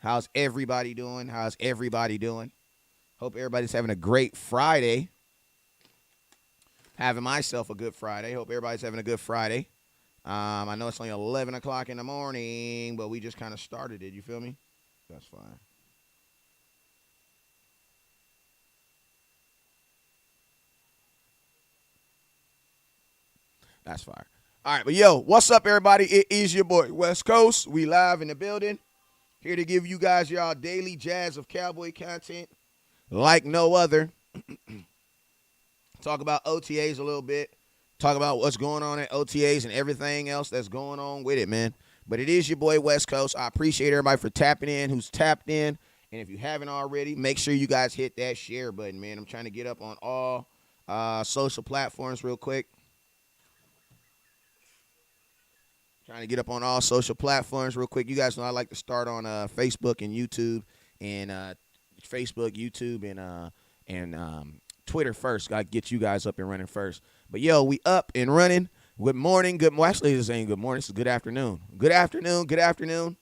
How's everybody doing? How's everybody doing? Hope everybody's having a great Friday. Having myself a good Friday. Hope everybody's having a good Friday. I know it's only 11 o'clock in the morning, but we just kind of started it. You feel me? That's fine. That's fine. All right, but yo, what's up, everybody? It is your boy, West Coast. We live in the building. Here to give you guys y'all daily jazz of Cowboy content like no other. Talk about OTAs a little bit. Talk about what's going on at OTAs and everything else that's going on with it, man. But it is your boy, West Coast. I appreciate everybody for tapping in, who's tapped in. And if you haven't already, make sure you guys hit that share button, man. I'm trying to get up on all social platforms real quick. Trying to get up on all social platforms real quick. You guys know I like to start on Facebook and YouTube and Twitter first. Got to get you guys up and running first. But, yo, we up and running. Good morning. Actually, this ain't good morning. This is good afternoon. Good afternoon. Good afternoon.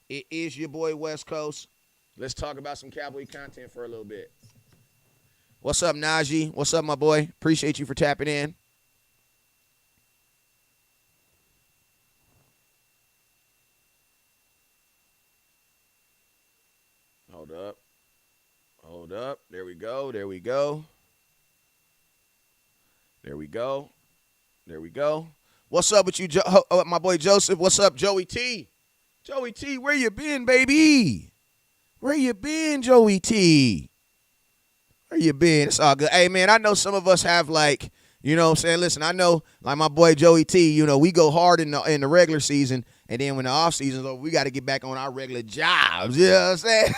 It is your boy, West Coast. Let's talk about some Cowboy content for a little bit. What's up, Najee? What's up, my boy? Appreciate you for tapping in. Hold up. Hold up. There we go. There we go. There we go. There we go. What's up with you, my boy Joseph? What's up, Joey T? Joey T, where you been, baby? Where you been, Joey T? Where you been? It's all good. Hey, man, I know some of us have, like, you know what I'm saying? Listen, I know, like my boy Joey T, you know, we go hard in the regular season, and then when the off season's over, we got to get back on our regular jobs. You know what I'm saying?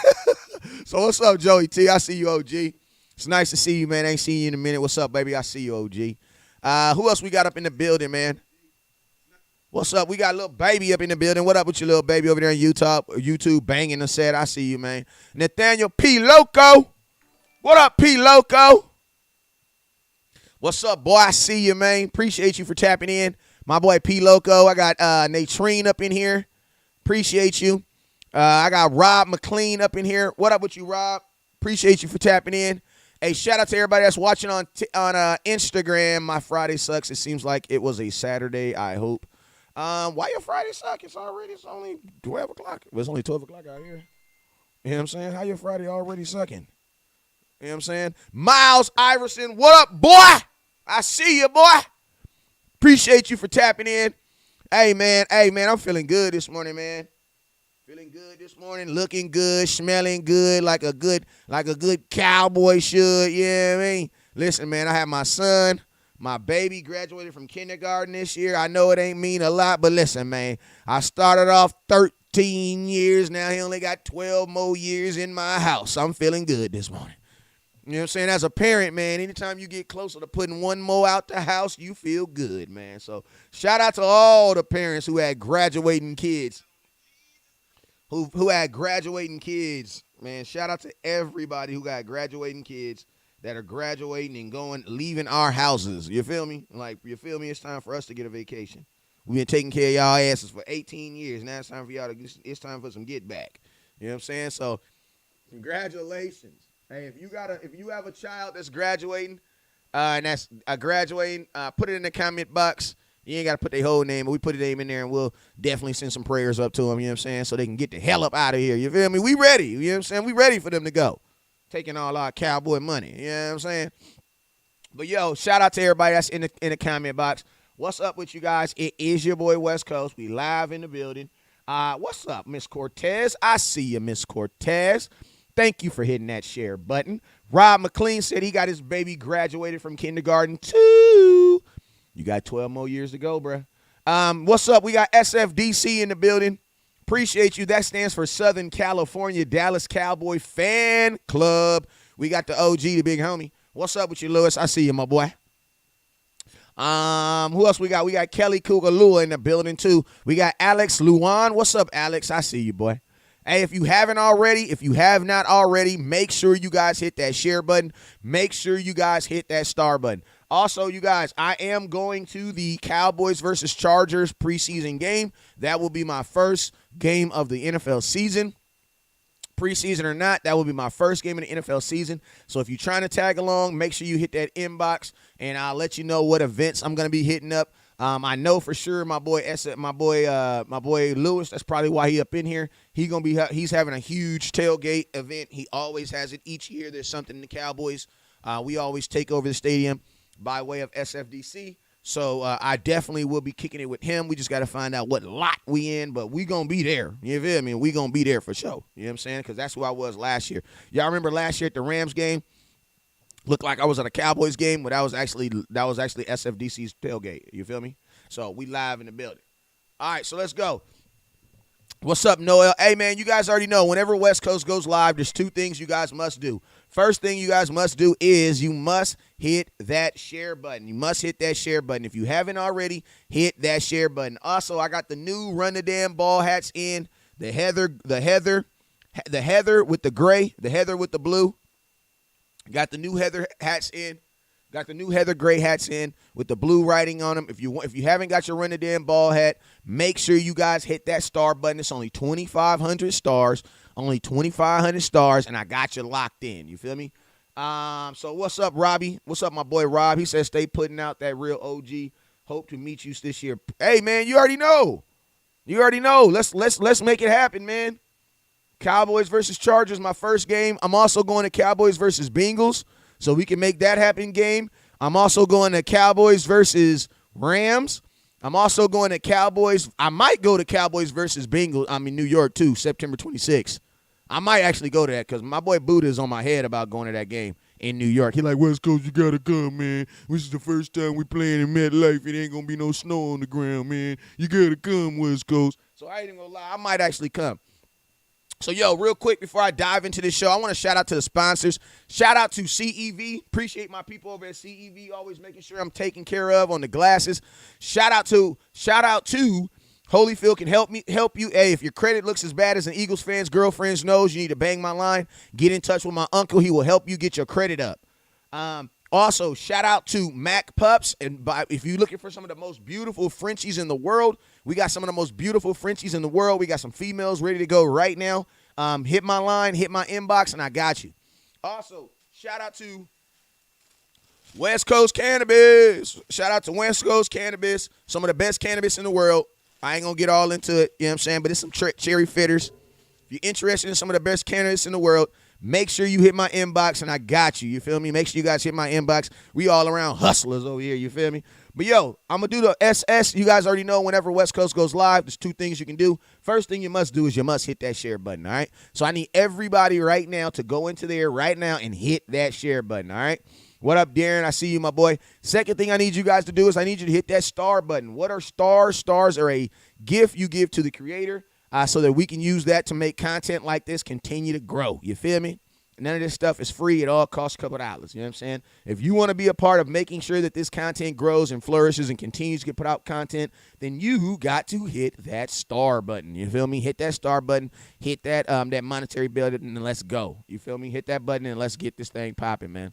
So what's up, Joey T? I see you, OG. It's nice to see you, man. I ain't seen you in a minute. What's up, baby? I see you, OG. Who else we got up in the building, man? What's up? We got a little baby up in the building. What up with your little baby over there in YouTube banging the set? I see you, man. Nathaniel P. Loco. What up, P. Loco? What's up, boy? I see you, man. Appreciate you for tapping in. My boy P. Loco. I got Natrine up in here. Appreciate you. I got Rob McLean up in here. What up with you, Rob? Appreciate you for tapping in. Hey, shout out to everybody that's watching on Instagram. My Friday sucks. It seems like it was a Saturday, I hope. Why your Friday suck? It's only 12 o'clock. It's only 12 o'clock out here. You know what I'm saying? How your Friday already sucking? You know what I'm saying? Miles Iverson, what up, boy? I see you, boy. Appreciate you for tapping in. Hey, man, I'm feeling good this morning, man. Feeling good this morning, looking good, smelling good, like a good cowboy should. Yeah, I mean, listen, man, I have my son, my baby graduated from kindergarten this year. I know it ain't mean a lot, but listen, man, I started off 13 years. Now he only got 12 more years in my house. I'm feeling good this morning. You know what I'm saying? As a parent, man, anytime you get closer to putting one more out the house, you feel good, man. So shout out to all the parents who had graduating kids. Who had graduating kids, man. Shout out to everybody who got graduating kids that are graduating and leaving our houses. You feel me? Like, you feel me? It's time for us to get a vacation. We've been taking care of y'all asses for 18 years. Now it's time for y'all it's time for some get back. You know what I'm saying? So, congratulations. Hey, if you have a child that's graduating, and that's graduating, put it in the comment box. You ain't got to put their whole name, but we put their name in there, and we'll definitely send some prayers up to them, you know what I'm saying, so they can get the hell up out of here. You feel me? We ready. You know what I'm saying? We ready for them to go. Taking all our cowboy money. You know what I'm saying? But, yo, shout out to everybody that's in the comment box. What's up with you guys? It is your boy, West Coast. We live in the building. What's up, Miss Cortez? I see you, Miss Cortez. Thank you for hitting that share button. Rob McLean said he got his baby graduated from kindergarten, too. You got 12 more years to go, bruh. What's up? We got SFDC in the building. Appreciate you. That stands for Southern California Dallas Cowboy Fan Club. We got the OG, the big homie. What's up with you, Lewis? I see you, my boy. Who else we got? We got Kelly Kugalua in the building, too. We got Alex Luan. What's up, Alex? I see you, boy. Hey, if you have not already, make sure you guys hit that share button. Make sure you guys hit that star button. Also, you guys, I am going to the Cowboys versus Chargers preseason game. That will be my first game of the NFL season. preseason or not, that will be my first game in the NFL season. So if you're trying to tag along, make sure you hit that inbox, and I'll let you know what events I'm going to be hitting up. I know for sure my boy Lewis. That's probably why he up in here. He's having a huge tailgate event. He always has it each year. There's something in the Cowboys. We always take over the stadium by way of SFDC. So I definitely will be kicking it with him. We just got to find out what lot we in, but we going to be there. You feel me? We going to be there for sure. You know what I'm saying? Because that's who I was last year. Y'all remember last year at the Rams game? Looked like I was at a Cowboys game, but that was actually SFDC's tailgate. You feel me? So we live in the building. All right, so let's go. What's up, Noel? Hey, man, you guys already know whenever West Coast goes live, there's two things you guys must do. First thing you guys must do is you must hit that share button. You must hit that share button. If you haven't already, hit that share button. Also, I got the new Run the Damn Ball hats in. The heather with the gray, the heather with the blue. Got the new heather hats in. Got the new heather gray hats in with the blue writing on them. If you haven't got your Run the Damn Ball hat, make sure you guys hit that star button. It's only 2,500 stars. Only 2,500 stars, and I got you locked in. You feel me? So what's up, Robbie? What's up, my boy Rob? He says stay putting out that real OG. Hope to meet you this year. Hey, man, you already know. You already know. Let's make it happen, man. Cowboys versus Chargers, my first game. I'm also going to Cowboys versus Bengals, so we can make that happen game. I'm also going to Cowboys versus Rams. I'm also going to Cowboys. I might go to Cowboys versus Bengals. I'm in New York, too, September 26th. I might actually go to that because my boy Buddha is on my head about going to that game in New York. He like, West Coast, you got to come, man. This is the first time we playing in MetLife. It ain't going to be no snow on the ground, man. You got to come, West Coast. So I ain't even going to lie. I might actually come. So, yo, real quick before I dive into this show, I want to shout out to the sponsors. Shout out to CEV. Appreciate my people over at CEV, always making sure I'm taken care of on the glasses. Shout out to Holyfield can help you. Hey, if your credit looks as bad as an Eagles fan's girlfriend's nose, you need to bang my line. Get in touch with my uncle. He will help you get your credit up. Also, shout out to Mac Pups. And if you're looking for some of the most beautiful Frenchies in the world, we got some of the most beautiful Frenchies in the world. We got some females ready to go right now. Hit my line, hit my inbox, and I got you. Also, shout out to West Coast Cannabis. Shout out to West Coast Cannabis, some of the best cannabis in the world. I ain't going to get all into it, you know what I'm saying, but it's some cherry fitters. If you're interested in some of the best cannabis in the world, make sure you hit my inbox, and I got you. You feel me? Make sure you guys hit my inbox. We all around hustlers over here. You feel me? But, yo, I'm going to do the SS. You guys already know whenever West Coast goes live, there's two things you can do. First thing you must do is you must hit that share button, all right? So I need everybody right now to go into there right now and hit that share button, all right? What up, Darren? I see you, my boy. Second thing I need you guys to do is I need you to hit that star button. What are stars? Stars are a gift you give to the creator so that we can use that to make content like this continue to grow. You feel me? None of this stuff is free. It all costs a couple of dollars. You know what I'm saying? If you want to be a part of making sure that this content grows and flourishes and continues to get put out content, then you got to hit that star button. You feel me? Hit that star button. Hit that that monetary bill and let's go. You feel me? Hit that button and let's get this thing popping, man.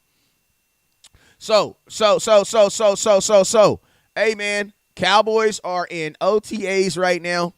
So. Hey, man, Cowboys are in OTAs right now.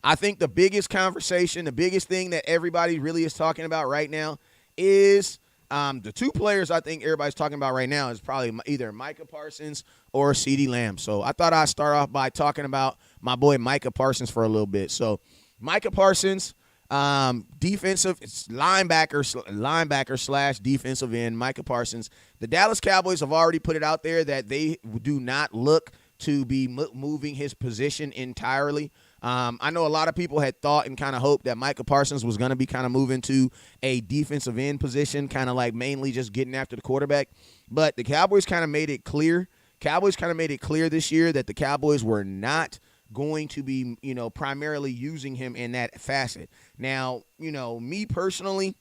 I think the biggest conversation, the biggest thing that everybody really is talking about right now is the two players I think everybody's talking about right now is probably either Micah Parsons or CeeDee Lamb. So I thought I'd start off by talking about my boy Micah Parsons for a little bit. So Micah Parsons, defensive linebacker slash defensive end, Micah Parsons. The Dallas Cowboys have already put it out there that they do not look to be moving his position entirely. I know a lot of people had thought and kind of hoped that Micah Parsons was going to be kind of moving to a defensive end position, kind of like mainly just getting after the quarterback. But the Cowboys kind of made it clear. This year that the Cowboys were not going to be, primarily using him in that facet. Now, me personally,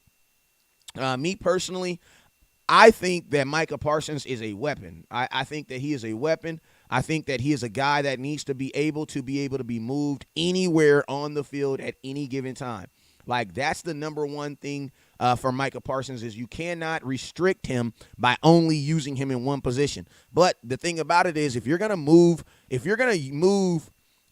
I think that Micah Parsons is a weapon. I think that he is a weapon. I think that he is a guy that needs to be able to be moved anywhere on the field at any given time. Like, that's the number one thing for Micah Parsons is you cannot restrict him by only using him in one position. But the thing about it is if you're going to move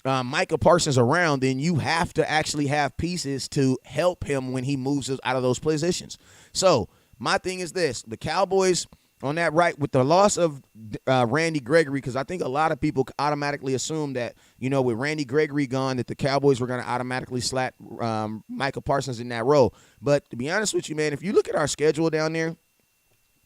Micah Parsons around, then you have to actually have pieces to help him when he moves out of those positions. So my thing is this: the Cowboys on that right with the loss of Randy Gregory, because I think a lot of people automatically assume that, with Randy Gregory gone, that the Cowboys were going to automatically slap Micah Parsons in that role. But to be honest with you, man, if you look at our schedule down there,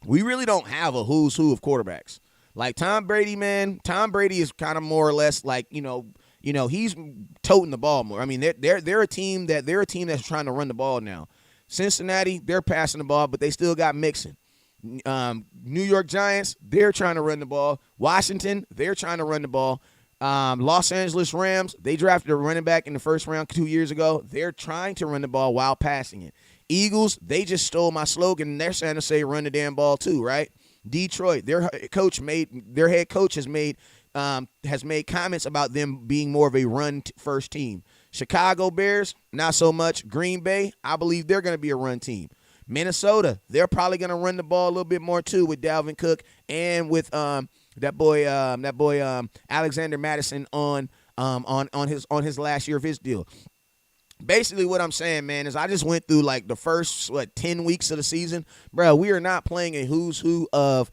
we really don't have a who's who of quarterbacks. Like Tom Brady, man, Tom Brady is kind of more or less like, he's toting the ball more. I mean, they're a team that's trying to run the ball now. Cincinnati, they're passing the ball, but they still got Mixon. New York Giants, they're trying to run the ball. Washington, they're trying to run the ball. Los Angeles Rams, they drafted a running back in the first round 2 years ago. They're trying to run the ball while passing it. Eagles, they just stole my slogan, and they're trying to say run the damn ball too, right? Detroit, their head coach has made comments about them being more of a run-first team. Chicago Bears, not so much. Green Bay, I believe they're going to be a run team. Minnesota, they're probably going to run the ball a little bit more too with Dalvin Cook and with that boy Alexander Madison on his last year of his deal. Basically, what I'm saying, man, is I just went through like the first 10 weeks of the season, bro. We are not playing a who's who of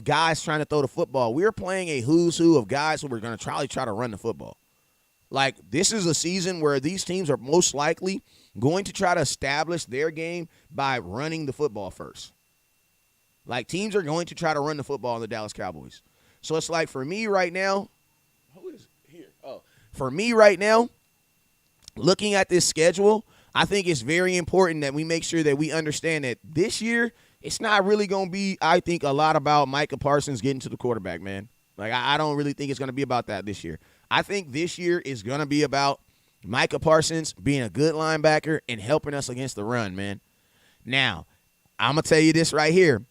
guys trying to throw the football. We're playing a who's who of guys who are going to try to run the football. Like, this is a season where these teams are most likely going to try to establish their game by running the football first. Like, teams are going to try to run the football on the Dallas Cowboys. So it's like, for me right now, who is here? Oh, for me right now, looking at this schedule, I think it's very important that we make sure that we understand that this year, it's not really going to be, I think, a lot about Micah Parsons getting to the quarterback, man. Like, I don't really think it's going to be about that this year. I think this year is going to be about Micah Parsons being a good linebacker and helping us against the run, man. Now, I'm going to tell you this right here.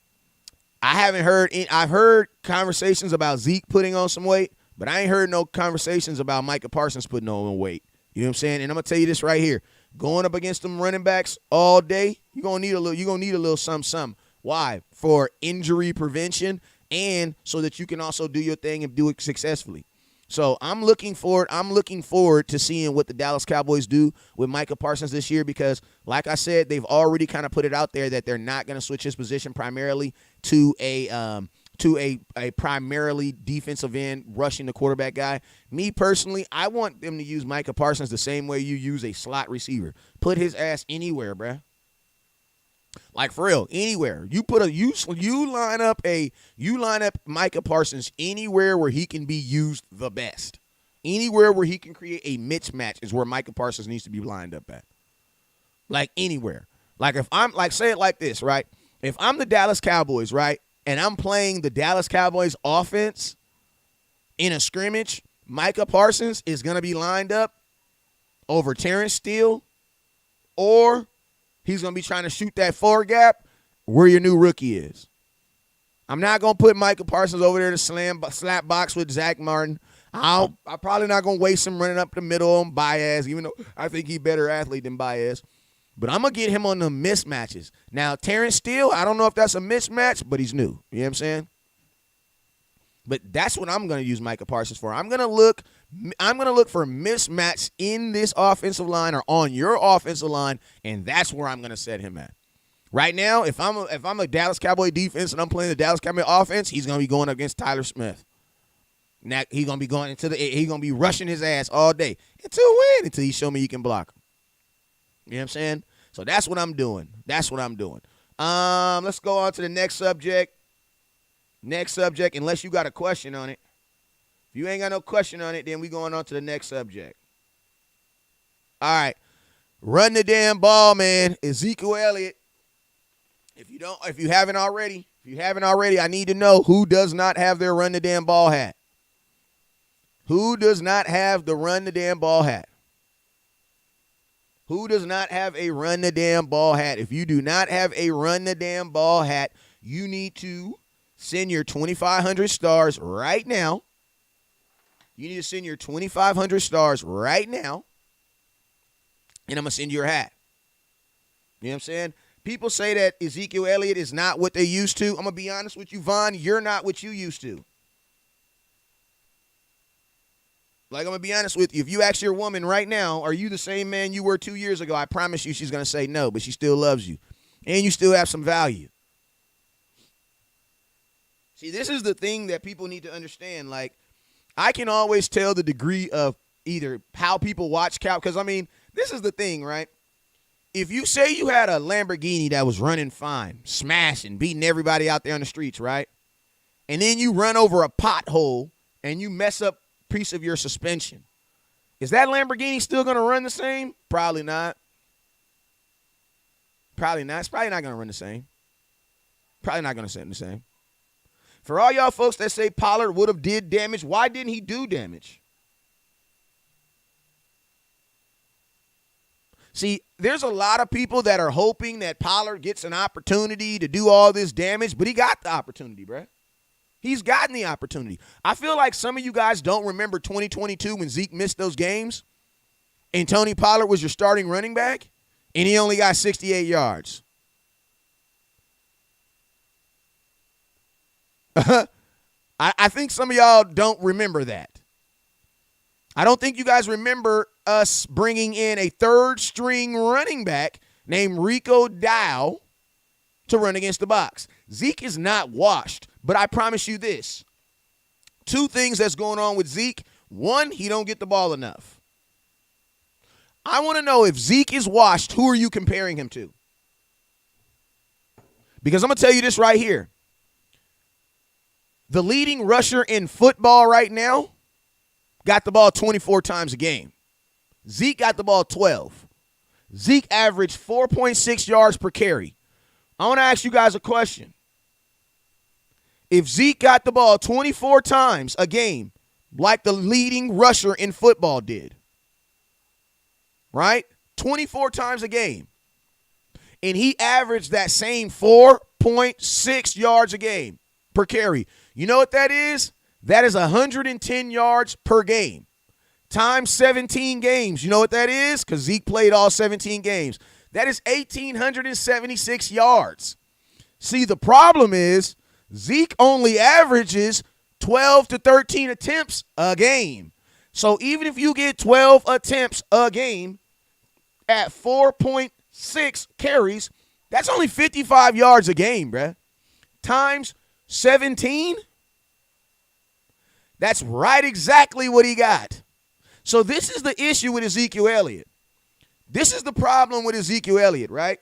I've heard conversations about Zeke putting on some weight, but I ain't heard no conversations about Micah Parsons putting on weight. You know what I'm saying? And I'm going to tell you this right here. Going up against them running backs all day, you're going to need a little something. Why? For injury prevention and so that you can also do your thing and do it successfully. So I'm looking forward to seeing what the Dallas Cowboys do with Micah Parsons this year because, like I said, they've already kind of put it out there that they're not going to switch his position primarily to a primarily defensive end rushing the quarterback guy. Me personally, I want them to use Micah Parsons the same way you use a slot receiver. Put his ass anywhere, bruh. Like, for real, anywhere. You line up Micah Parsons anywhere where he can be used the best. Anywhere where he can create a mismatch is where Micah Parsons needs to be lined up at. Like, anywhere. Like, if I'm, like, say it like this, right? If I'm the Dallas Cowboys, right, and I'm playing the Dallas Cowboys offense in a scrimmage, Micah Parsons is going to be lined up over Terrence Steele, or he's going to be trying to shoot that four gap where your new rookie is. I'm not going to put Micah Parsons over there to slap box with Zach Martin. I'm probably not going to waste him running up the middle on Baez, even though I think he's a better athlete than Baez. But I'm going to get him on the mismatches. Now, Terrence Steele, I don't know if that's a mismatch, but he's new. You know what I'm saying? But that's what I'm going to use Micah Parsons for. I'm going to look for mismatch in this offensive line or on your offensive line, and that's where I'm going to set him at. Right now, if I'm a Dallas Cowboy defense and I'm playing the Dallas Cowboy offense, he's going to be going against Tyler Smith. Now he's going to be rushing his ass all day until he show me you can block him. You know what I'm saying? So that's what I'm doing. Let's go on to the next subject. Unless you got a question on it. If you ain't got no question on it, then we going on to the next subject. All right. Run the damn ball, man. Ezekiel Elliott. If you haven't already, I need to know who does not have their run the damn ball hat. Who does not have the run the damn ball hat? Who does not have a run the damn ball hat? If you do not have a run the damn ball hat, you need to send your 2,500 stars right now. You need to send your 2,500 stars right now, and I'm going to send you your hat. You know what I'm saying? People say that Ezekiel Elliott is not what they used to. I'm going to be honest with you, Vaughn. You're not what you used to. Like, I'm going to be honest with you. If you ask your woman right now, are you the same man you were 2 years ago? I promise you she's going to say no, but she still loves you. And you still have some value. See, this is the thing that people need to understand. Like, I can always tell the degree of either how people watch Cowboys. Because, I mean, this is the thing, right? If you say you had a Lamborghini that was running fine, smashing, beating everybody out there on the streets, right? And then you run over a pothole and you mess up a piece of your suspension. Is that Lamborghini still going to run the same? Probably not. Probably not. It's probably not going to run the same. Probably not going to run the same. For all y'all folks that say Pollard would have did damage, why didn't he do damage? See, there's a lot of people that are hoping that Pollard gets an opportunity to do all this damage, but he got the opportunity, bruh. He's gotten the opportunity. I feel like some of you guys don't remember 2022 when Zeke missed those games and Tony Pollard was your starting running back and he only got 68 yards. I think some of y'all don't remember that. I don't think you guys remember us bringing in a third-string running back named Rico Dow to run against the box. Zeke is not washed, but I promise you this. Two things that's going on with Zeke. One, he don't get the ball enough. I want to know if Zeke is washed, who are you comparing him to? Because I'm going to tell you this right here. The leading rusher in football right now got the ball 24 times a game. Zeke got the ball 12. Zeke averaged 4.6 yards per carry. I want to ask you guys a question. If Zeke got the ball 24 times a game, like the leading rusher in football did, right? 24 times a game, and he averaged that same 4.6 yards a game per carry, you know what that is? That is 110 yards per game. Times 17 games. You know what that is? Because Zeke played all 17 games. That is 1,876 yards. See, the problem is Zeke only averages 12 to 13 attempts a game. So even if you get 12 attempts a game at 4.6 carries, that's only 55 yards a game, bruh. Times 17, that's right exactly what he got. So this is the issue with Ezekiel Elliott. This is the problem with Ezekiel Elliott, right?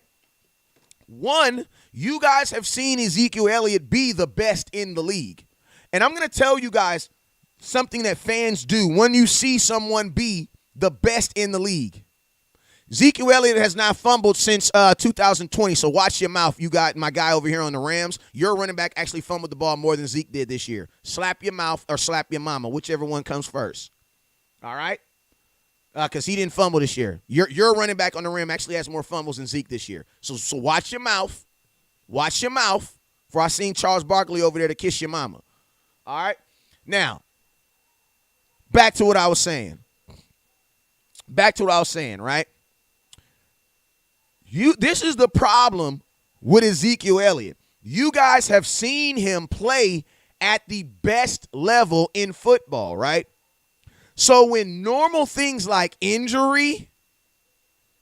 One, you guys have seen Ezekiel Elliott be the best in the league. And I'm going to tell you guys something that fans do when you see someone be the best in the league. Ezekiel Elliott has not fumbled since 2020, so watch your mouth. You got my guy over here on the Rams. Your running back actually fumbled the ball more than Zeke did this year. Slap your mouth or slap your mama, whichever one comes first. All right? Because he didn't fumble this year. Your running back on the rim actually has more fumbles than Zeke this year. So watch your mouth. Watch your mouth. For I seen Charles Barkley over there to kiss your mama. All right? Now, back to what I was saying. Right? This is the problem with Ezekiel Elliott. You guys have seen him play at the best level in football, right? So when normal things like injury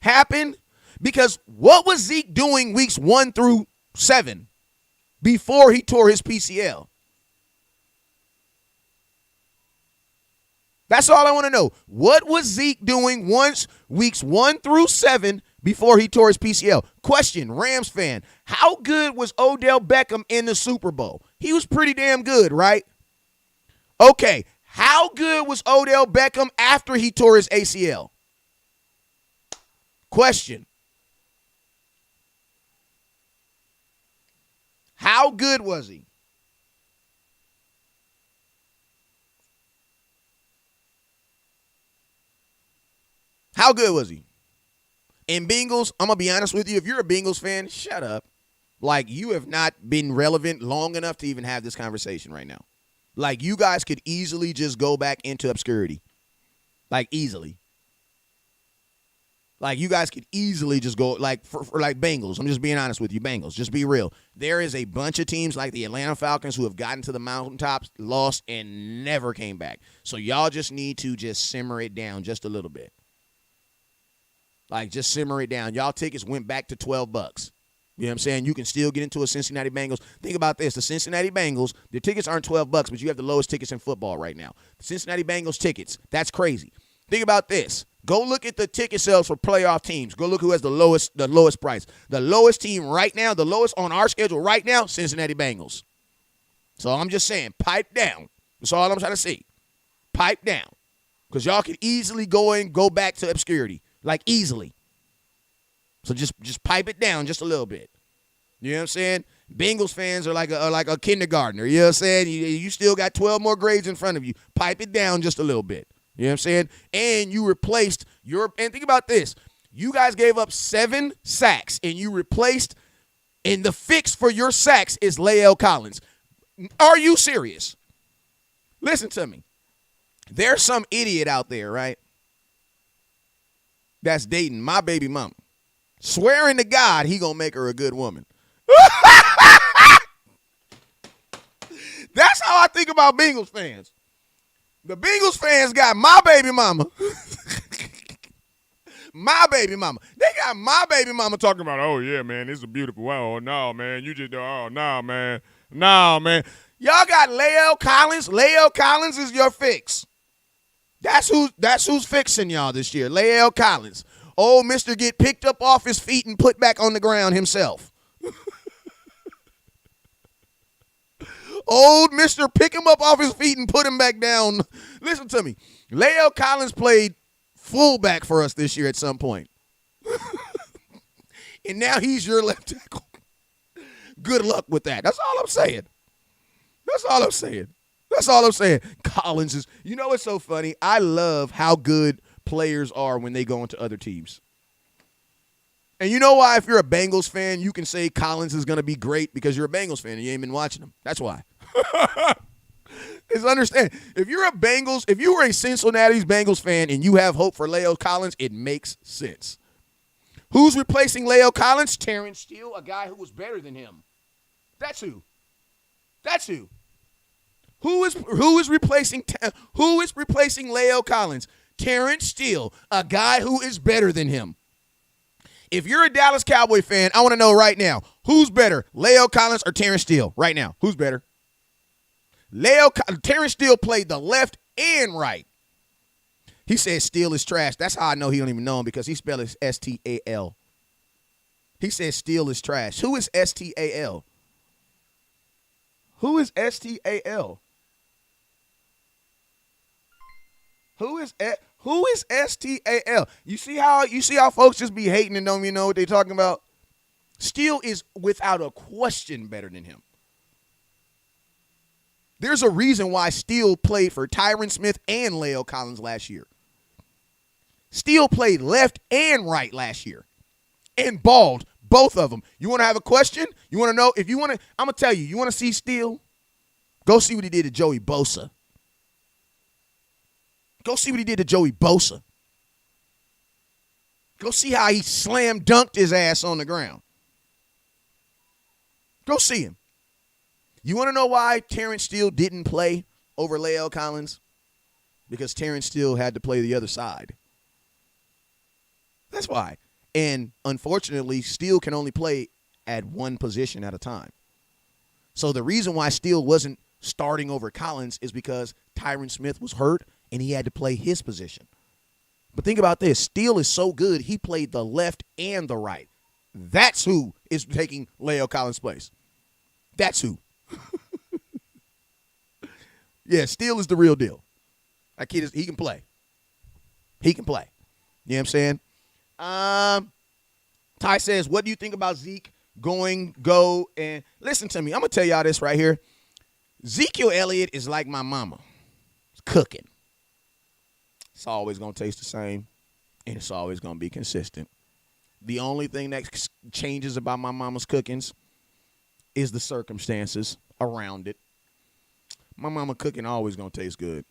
happen, because what was Zeke doing weeks 1 through 7 before he tore his PCL? That's all I want to know. What was Zeke doing weeks 1 through 7 before he tore his PCL? Question, Rams fan, how good was Odell Beckham in the Super Bowl? He was pretty damn good, right? Okay, how good was Odell Beckham after he tore his ACL? Question. How good was he? How good was he? And Bengals, I'm going to be honest with you. If you're a Bengals fan, shut up. Like, you have not been relevant long enough to even have this conversation right now. Like, you guys could easily just go back into obscurity. Like, easily. Like, you guys could easily just go, like, for like Bengals. I'm just being honest with you, Bengals. Just be real. There is a bunch of teams like the Atlanta Falcons who have gotten to the mountaintops, lost, and never came back. So y'all just need to just simmer it down just a little bit. Like, just simmer it down. Y'all tickets went back to $12. You know what I'm saying? You can still get into a Cincinnati Bengals. Think about this. The Cincinnati Bengals, their tickets aren't $12, but you have the lowest tickets in football right now. The Cincinnati Bengals tickets, that's crazy. Think about this. Go look at the ticket sales for playoff teams. Go look who has the lowest price. The lowest team right now, the lowest on our schedule right now, Cincinnati Bengals. So I'm just saying, pipe down. That's all I'm trying to see. Pipe down. Because y'all can easily go back to obscurity. Like, easily. So just pipe it down just a little bit. You know what I'm saying? Bengals fans are like a kindergartner. You know what I'm saying? You still got 12 more grades in front of you. Pipe it down just a little bit. You know what I'm saying? And you replaced and think about this. You guys gave up 7 sacks, and you replaced, and the fix for your sacks is Lael Collins. Are you serious? Listen to me. There's some idiot out there, right, that's dating my baby mama, swearing to God he gonna make her a good woman. That's how I think about Bengals fans. The Bengals fans got my baby mama. My baby mama. They got my baby mama talking about, oh, yeah, man, this is a beautiful one. Oh, no, man, you just, oh, no, man. No, man. Y'all got Lael Collins. Lael Collins is your fix. That's who's fixing y'all this year. Lael Collins. Old Mr. get picked up off his feet and put back on the ground himself. Old Mr. pick him up off his feet and put him back down. Listen to me. Lael Collins played fullback for us this year at some point. And now he's your left tackle. Good luck with that. That's all I'm saying. That's all I'm saying. That's all I'm saying. Collins is, you know what's so funny? I love how good players are when they go into other teams. And you know why, if you're a Bengals fan, you can say Collins is going to be great because you're a Bengals fan and you ain't been watching him. That's why. Just understand, if you were a Cincinnati's Bengals fan and you have hope for Lael Collins, it makes sense. Who's replacing Lael Collins? Terrence Steele, a guy who was better than him. That's who. That's who. Who is replacing Lael Collins? Terrence Steele, a guy who is better than him. If you're a Dallas Cowboy fan, I want to know right now, who's better, Lael Collins or Terrence Steele? Right now, who's better? Terrence Steele played the left and right. He said Steele is trash. That's how I know he don't even know him, because he spelled it S-T-A-L. He said Steele is trash. Who is S-T-A-L? Who is S-T-A-L? Who is S-T-A-L? You see how folks just be hating and don't even know what they're talking about? Steele is without a question better than him. There's a reason why Steele played for Tyron Smith and Lael Collins last year. Steele played left and right last year and balled, both of them. You want to have a question? You want to know? If you want to, I'm going to tell you, you want to see Steele? Go see what he did to Joey Bosa. Go see what he did to Joey Bosa. Go see how he slam dunked his ass on the ground. Go see him. You want to know why Terrence Steele didn't play over Lael Collins? Because Terrence Steele had to play the other side. That's why. And unfortunately, Steele can only play at one position at a time. So the reason why Steele wasn't starting over Collins is because Tyron Smith was hurt and he had to play his position. But think about this. Steele is so good, he played the left and the right. That's who is taking Lael Collins' place. That's who. Yeah, Steele is the real deal. That kid, he can play. He can play. You know what I'm saying? Ty says, what do you think about Zeke go, and listen to me. I'm going to tell y'all this right here. Ezekiel Elliott is like my mama. It's cooking. It's always going to taste the same, and it's always going to be consistent. The only thing that changes about my mama's cookings is the circumstances around it. My mama cooking always going to taste good.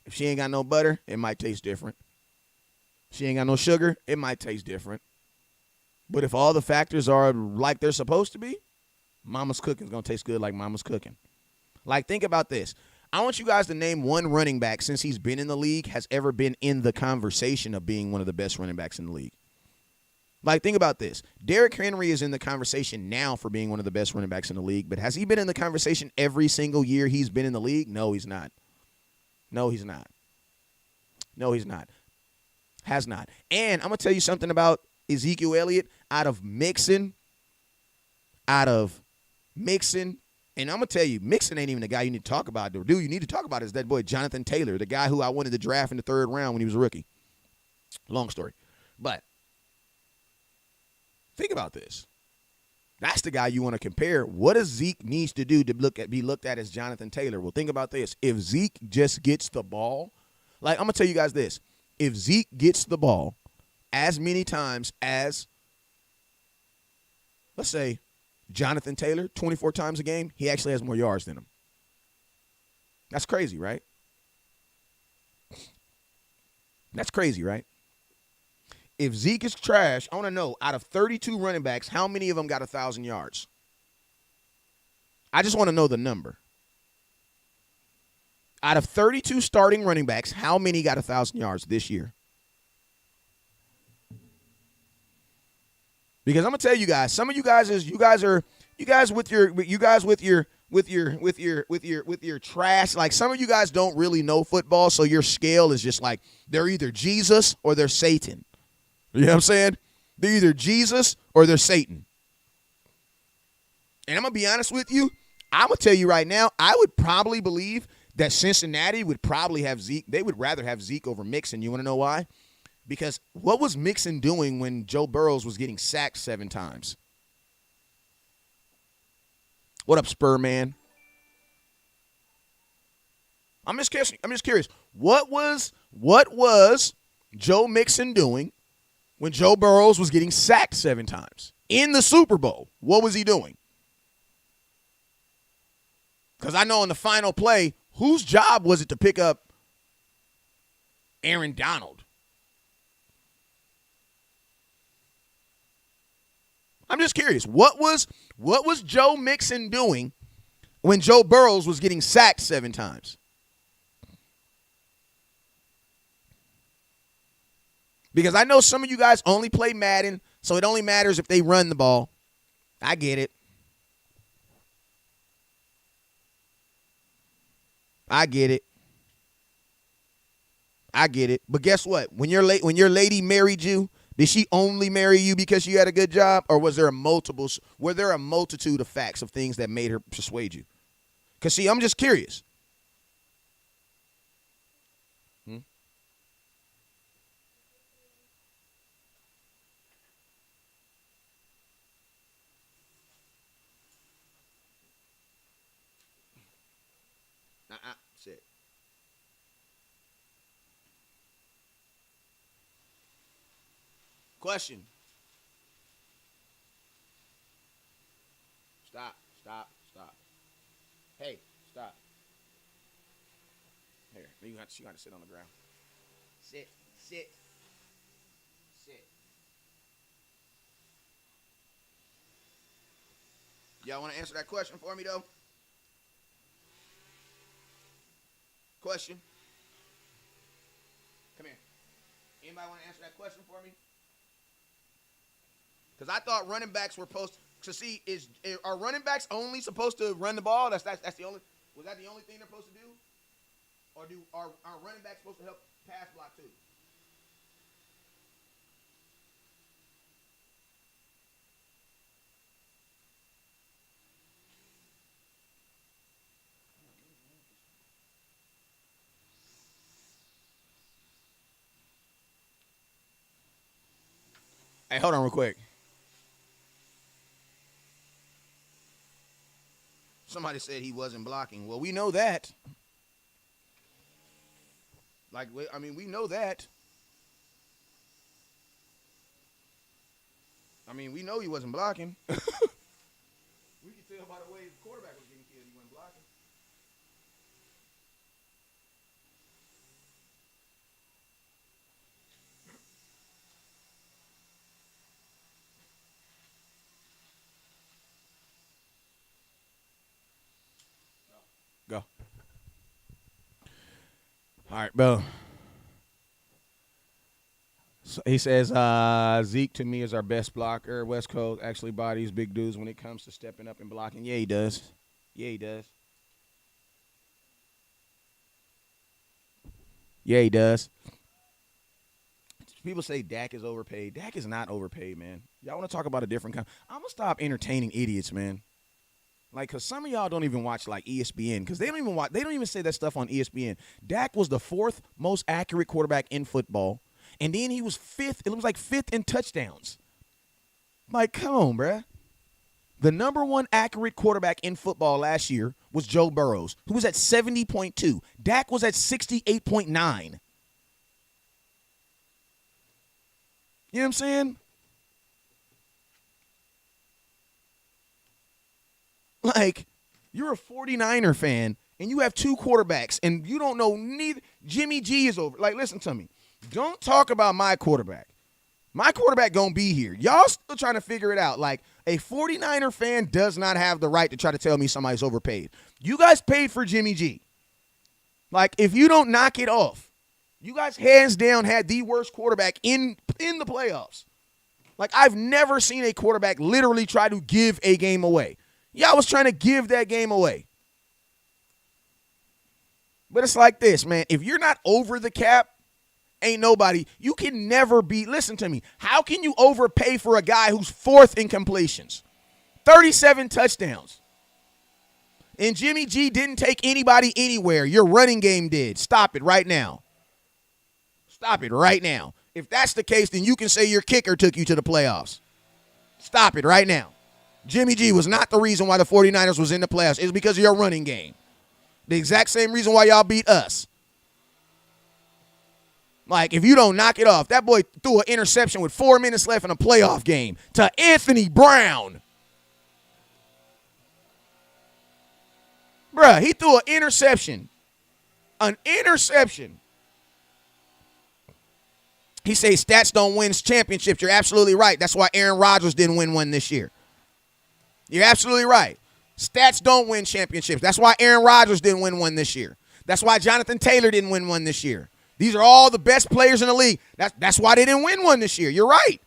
If she ain't got no butter, it might taste different. She ain't got no sugar. It might taste different. But if all the factors are like they're supposed to be, mama's cooking is going to taste good like mama's cooking. Like, think about this. I want you guys to name one running back since he's been in the league has ever been in the conversation of being one of the best running backs in the league. Like, think about this. Derrick Henry is in the conversation now for being one of the best running backs in the league, but has he been in the conversation every single year he's been in the league? No, he's not. No, he's not. No, he's not. Has not. And I'm going to tell you something about Ezekiel Elliott out of Mixon, and I'm going to tell you, Mixon ain't even the guy you need to talk about. The dude you need to talk about is that boy Jonathan Taylor, the guy who I wanted to draft in the 3rd round when he was a rookie. Long story. But think about this. That's the guy you want to compare. What does Zeke needs to do to be looked at as Jonathan Taylor? Well, think about this. If Zeke just gets the ball, like, I'm going to tell you guys this. If Zeke gets the ball as many times as, let's say, Jonathan Taylor, 24 times a game, he actually has more yards than him. That's crazy, right? That's crazy, right? If Zeke is trash, I want to know, out of 32 running backs, how many of them got 1,000 yards? I just want to know the number. Out of 32 starting running backs, how many got 1,000 yards this year? Because I'm gonna tell you guys, some of you guys with your trash. Like, some of you guys don't really know football, so your scale is just like they're either Jesus or they're Satan. You know what I'm saying? They're either Jesus or they're Satan. And I'm gonna be honest with you. I'm gonna tell you right now, I would probably believe that Cincinnati would probably have Zeke. They would rather have Zeke over Mixon. You want to know why? Because what was Mixon doing when Joe Burrows was getting sacked 7 times? What up, Spur Man? I'm just curious. What was Joe Mixon doing when Joe Burrows was getting sacked 7 times in the Super Bowl? What was he doing? Because I know in the final play, whose job was it to pick up Aaron Donald? I'm just curious. What was Joe Mixon doing when Joe Burrows was getting sacked 7 times? Because I know some of you guys only play Madden, so it only matters if they run the ball. I get it. I get it. But guess what? When your lady married you, did she only marry you because she had a good job, or were there a multitude of facts of things that made her persuade you? Because, see, I'm just curious. Sit. Question. Stop. Hey, stop. Here, you got to sit on the ground. Sit. Y'all want to answer that question for me, though? Question. Come here. Anybody want to answer that question for me? Because I thought running backs were supposed to see, are running backs only supposed to run the ball? Was that the only thing they're supposed to do? Or are running backs supposed to help pass block too? Hey, hold on real quick. Somebody said he wasn't blocking. Well, we know that. We know that. We know he wasn't blocking. We could tell by the way the quarterback was getting killed, he wasn't blocking. Go. All right, bro. So he says, Zeke to me is our best blocker. West Coast actually bodies big dudes when it comes to stepping up and blocking. Yeah, he does. Yeah, he does. Yeah, he does. People say Dak is overpaid. Dak is not overpaid, man. Y'all want to talk about a different kind? I'm going to stop entertaining idiots, man. Like, because some of y'all don't even watch, like, ESPN, because they don't even say that stuff on ESPN. Dak was the 4th most accurate quarterback in football, and then he was 5th. It was like 5th in touchdowns. Like, come on, bruh. The number 1 accurate quarterback in football last year was Joe Burrows, who was at 70.2. Dak was at 68.9. You know what I'm saying? Like, you're a 49er fan, and you have 2 quarterbacks, and you don't know neither. Jimmy G is over. Like, listen to me. Don't talk about my quarterback. My quarterback gonna be here. Y'all still trying to figure it out. Like, a 49er fan does not have the right to try to tell me somebody's overpaid. You guys paid for Jimmy G. Like, if you don't knock it off, you guys hands down had the worst quarterback in the playoffs. Like, I've never seen a quarterback literally try to give a game away. Y'all was trying to give that game away. But it's like this, man. If you're not over the cap, ain't nobody. You can never be. Listen to me. How can you overpay for a guy who's 4th in completions? 37 touchdowns. And Jimmy G didn't take anybody anywhere. Your running game did. Stop it right now. Stop it right now. If that's the case, then you can say your kicker took you to the playoffs. Stop it right now. Jimmy G was not the reason why the 49ers was in the playoffs. It's because of your running game. The exact same reason why y'all beat us. Like, if you don't knock it off, that boy threw an interception with 4 minutes left in a playoff game to Anthony Brown. Bruh, he threw an interception. An interception. He says stats don't win championships. You're absolutely right. That's why Aaron Rodgers didn't win one this year. You're absolutely right. Stats don't win championships. That's why Aaron Rodgers didn't win one this year. That's why Jonathan Taylor didn't win one this year. These are all the best players in the league. That's why they didn't win one this year. You're right.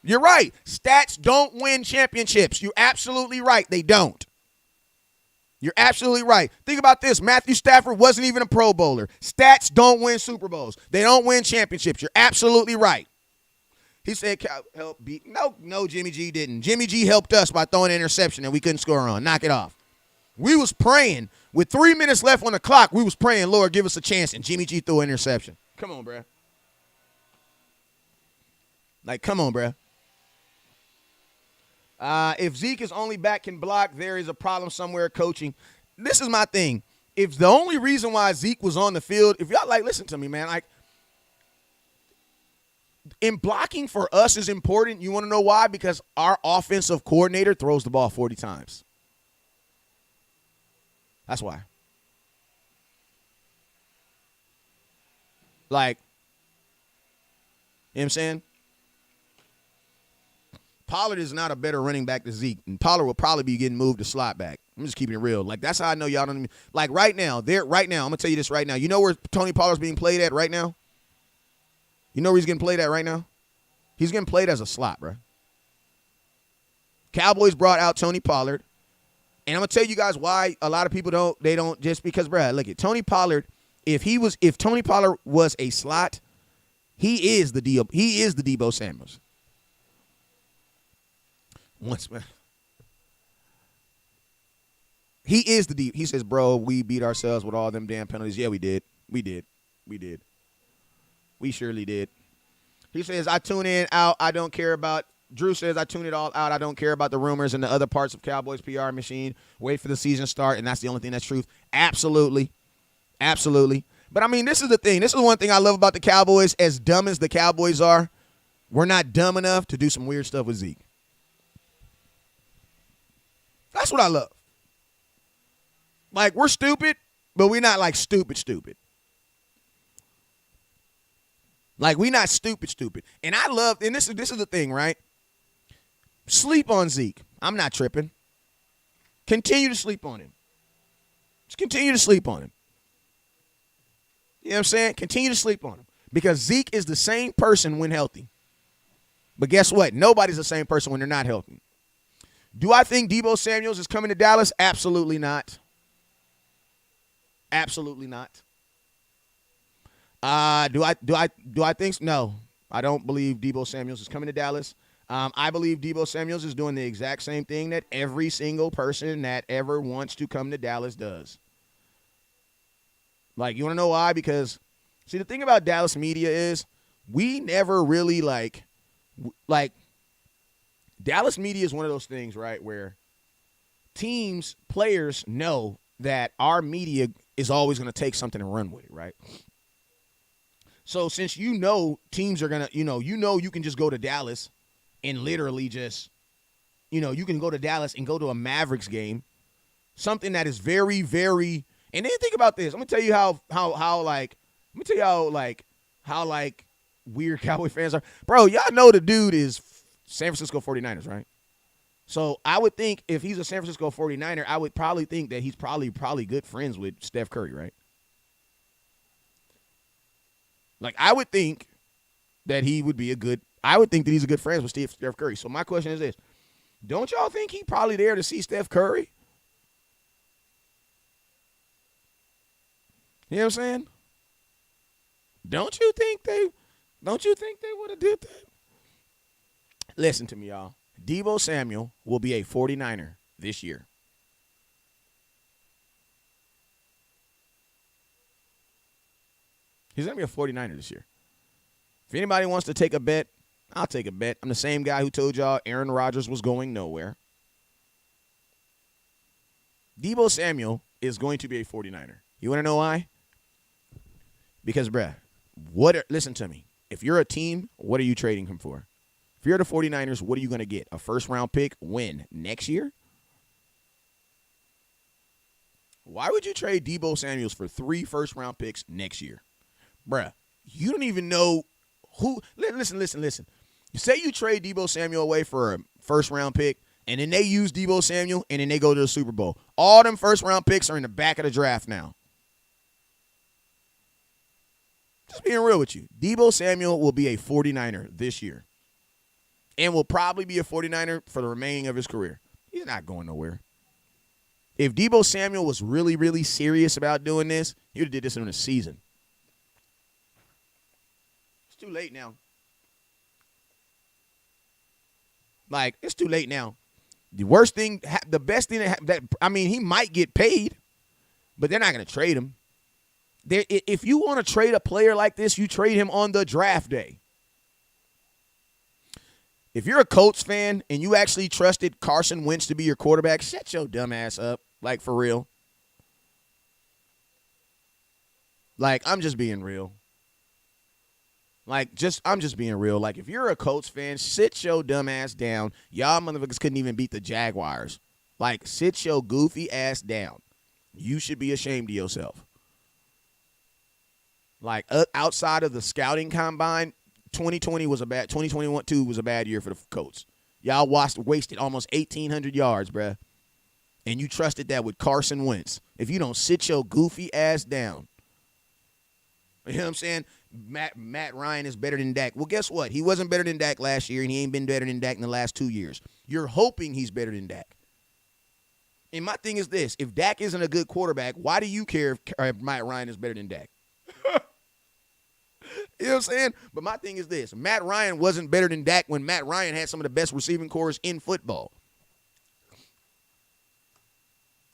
You're right. Stats don't win championships. You're absolutely right. They don't. You're absolutely right. Think about this. Matthew Stafford wasn't even a Pro Bowler. Stats don't win Super Bowls. They don't win championships. You're absolutely right. He said, help beat. No, Jimmy G didn't. Jimmy G helped us by throwing an interception that we couldn't score on. Knock it off. We was praying. With 3 minutes left on the clock, we was praying, Lord, give us a chance. And Jimmy G threw an interception. Come on, bruh. Like, come on, bruh. If Zeke is only back can block, there is a problem somewhere coaching. This is my thing. If the only reason why Zeke was on the field, if y'all, like, listen to me, man, like, in blocking for us is important. You want to know why? Because our offensive coordinator throws the ball 40 times. That's why. Like, you know what I'm saying? Pollard is not a better running back than Zeke. And Pollard will probably be getting moved to slot back. I'm just keeping it real. Like, that's how I know y'all don't even. Like, right now, I'm going to tell you this right now. You know where Tony Pollard's being played at right now? You know where he's getting played at right now? He's getting played as a slot, bro. Cowboys brought out Tony Pollard. And I'm going to tell you guys why a lot of people don't just because, bro, look at Tony Pollard. If Tony Pollard was a slot, he is the Deebo Samuels. Once, man. He is the deep. He says, bro, we beat ourselves with all them damn penalties. Yeah, we did. We did. We surely did. He says, I tune in, out. I don't care about. Drew says, I tune it all out. I don't care about the rumors and the other parts of Cowboys PR machine. Wait for the season start, and that's the only thing that's truth. Absolutely. But, I mean, this is the thing. This is one thing I love about the Cowboys. As dumb as the Cowboys are, we're not dumb enough to do some weird stuff with Zeke. That's what I love. Like, we're stupid, but we're not, like, stupid. Like, we not stupid. And I love, and this is the thing, right? Sleep on Zeke. I'm not tripping. Continue to sleep on him. Just continue to sleep on him. You know what I'm saying? Continue to sleep on him. Because Zeke is the same person when healthy. But guess what? Nobody's the same person when they're not healthy. Do I think Deebo Samuels is coming to Dallas? Absolutely not. Absolutely not. Do I think so? No. I don't believe Deebo Samuels is coming to Dallas. I believe Deebo Samuels is doing the exact same thing that every single person that ever wants to come to Dallas does. Like, you want to know why? Because, see, the thing about Dallas media is we never really, like, Dallas media is one of those things, right, where teams, players know that our media is always going to take something and run with it, right? So since you know teams are going to, you can just go to Dallas and literally just, you can go to Dallas and go to a Mavericks game, something that is very, very, and then think about this. I'm going to tell you how weird Cowboy fans are. Bro, y'all know the dude is San Francisco 49ers, right? So I would think if he's a San Francisco 49er, I would probably think that he's probably good friends with Steph Curry, right? Like, I would think that he's a good friend with Steph Curry. So my question is this. Don't y'all think he probably there to see Steph Curry? You know what I'm saying? Don't you think they would have did that? Listen to me, y'all. Deebo Samuel will be a 49er this year. He's going to be a 49er this year. If anybody wants to take a bet, I'll take a bet. I'm the same guy who told y'all Aaron Rodgers was going nowhere. Deebo Samuel is going to be a 49er. You want to know why? Because, bruh, listen to me. If you're a team, what are you trading him for? If you're the 49ers, what are you going to get? A first-round pick when? Next year? Why would you trade Deebo Samuels for 3 first-round picks next year? Bruh, you don't even know who. Listen. You say you trade Deebo Samuel away for a first-round pick, and then they use Deebo Samuel, and then they go to the Super Bowl. All them first-round picks are in the back of the draft now. Just being real with you. Deebo Samuel will be a 49er this year. And will probably be a 49er for the remaining of his career. He's not going nowhere. If Deebo Samuel was really, really serious about doing this, he would have did this in a season. It's too late now. Like, it's too late now. The best thing he might get paid, but they're not going to trade him. If you want to trade a player like this, you trade him on the draft day. If you're a Colts fan and you actually trusted Carson Wentz to be your quarterback, shut your dumb ass up. Like, for real. Like, I'm just being real. I'm just being real. Like, if you're a Colts fan, sit your dumb ass down. Y'all motherfuckers couldn't even beat the Jaguars. Like, sit your goofy ass down. You should be ashamed of yourself. Like, outside of the scouting combine, 2021 was a bad year for the Colts. Y'all wasted almost 1,800 yards, bruh. And you trusted that with Carson Wentz. If you don't sit your goofy ass down. You know what I'm saying? Matt Ryan is better than Dak. Well, guess what? He wasn't better than Dak last year, and he ain't been better than Dak in the last 2 years. You're hoping he's better than Dak. And my thing is this. If Dak isn't a good quarterback, why do you care if Matt Ryan is better than Dak? You know what I'm saying? But my thing is this. Matt Ryan wasn't better than Dak when Matt Ryan had some of the best receiving cores in football.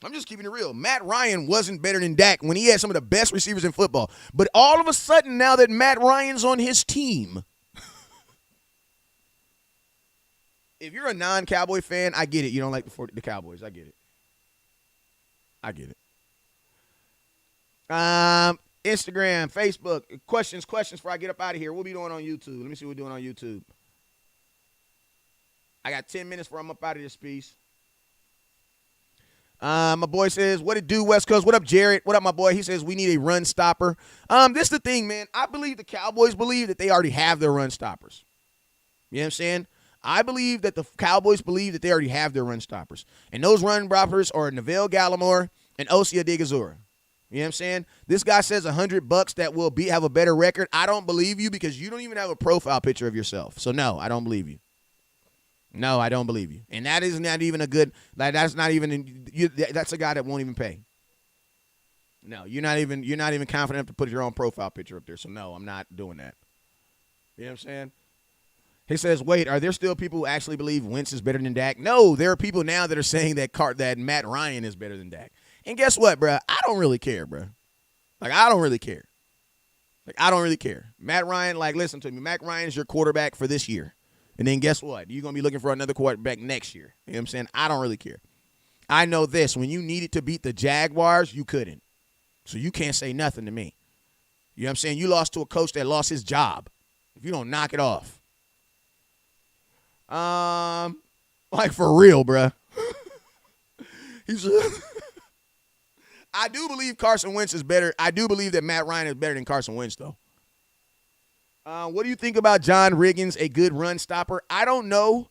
I'm just keeping it real. Matt Ryan wasn't better than Dak when he had some of the best receivers in football. But all of a sudden, now that Matt Ryan's on his team, if you're a non-Cowboy fan, I get it. You don't like the Cowboys. I get it. Instagram, Facebook, questions before I get up out of here. We'll be doing on YouTube. Let me see what we're doing on YouTube. I got 10 minutes before I'm up out of this piece. My boy says, what it do, West Coast? What up, Jared? What up, my boy? He says, we need a run stopper. This is the thing, man. I believe the Cowboys believe that they already have their run stoppers. You know what I'm saying? I believe that the Cowboys believe that they already have their run stoppers. And those run stoppers are Neville Gallimore and Osia Odigizura. You know what I'm saying? This guy says $100 that will have a better record. I don't believe you because you don't even have a profile picture of yourself. So no, I don't believe you. No, I don't believe you. And that is not even a good. That's not even. That's a guy that won't even pay. No, you're not even confident enough to put your own profile picture up there. So no, I'm not doing that. You know what I'm saying? He says, wait, are there still people who actually believe Wentz is better than Dak? No, there are people now that are saying that Matt Ryan is better than Dak. And guess what, bro? I don't really care, bro. Like, I don't really care. Matt Ryan, listen to me. Matt Ryan is your quarterback for this year. And then guess what? You're going to be looking for another quarterback next year. You know what I'm saying? I don't really care. I know this. When you needed to beat the Jaguars, you couldn't. So you can't say nothing to me. You know what I'm saying? You lost to a coach that lost his job. If you don't knock it off. For real, bruh. I do believe Carson Wentz is better. I do believe that Matt Ryan is better than Carson Wentz, though. What do you think about John Riggins, a good run stopper? I don't know.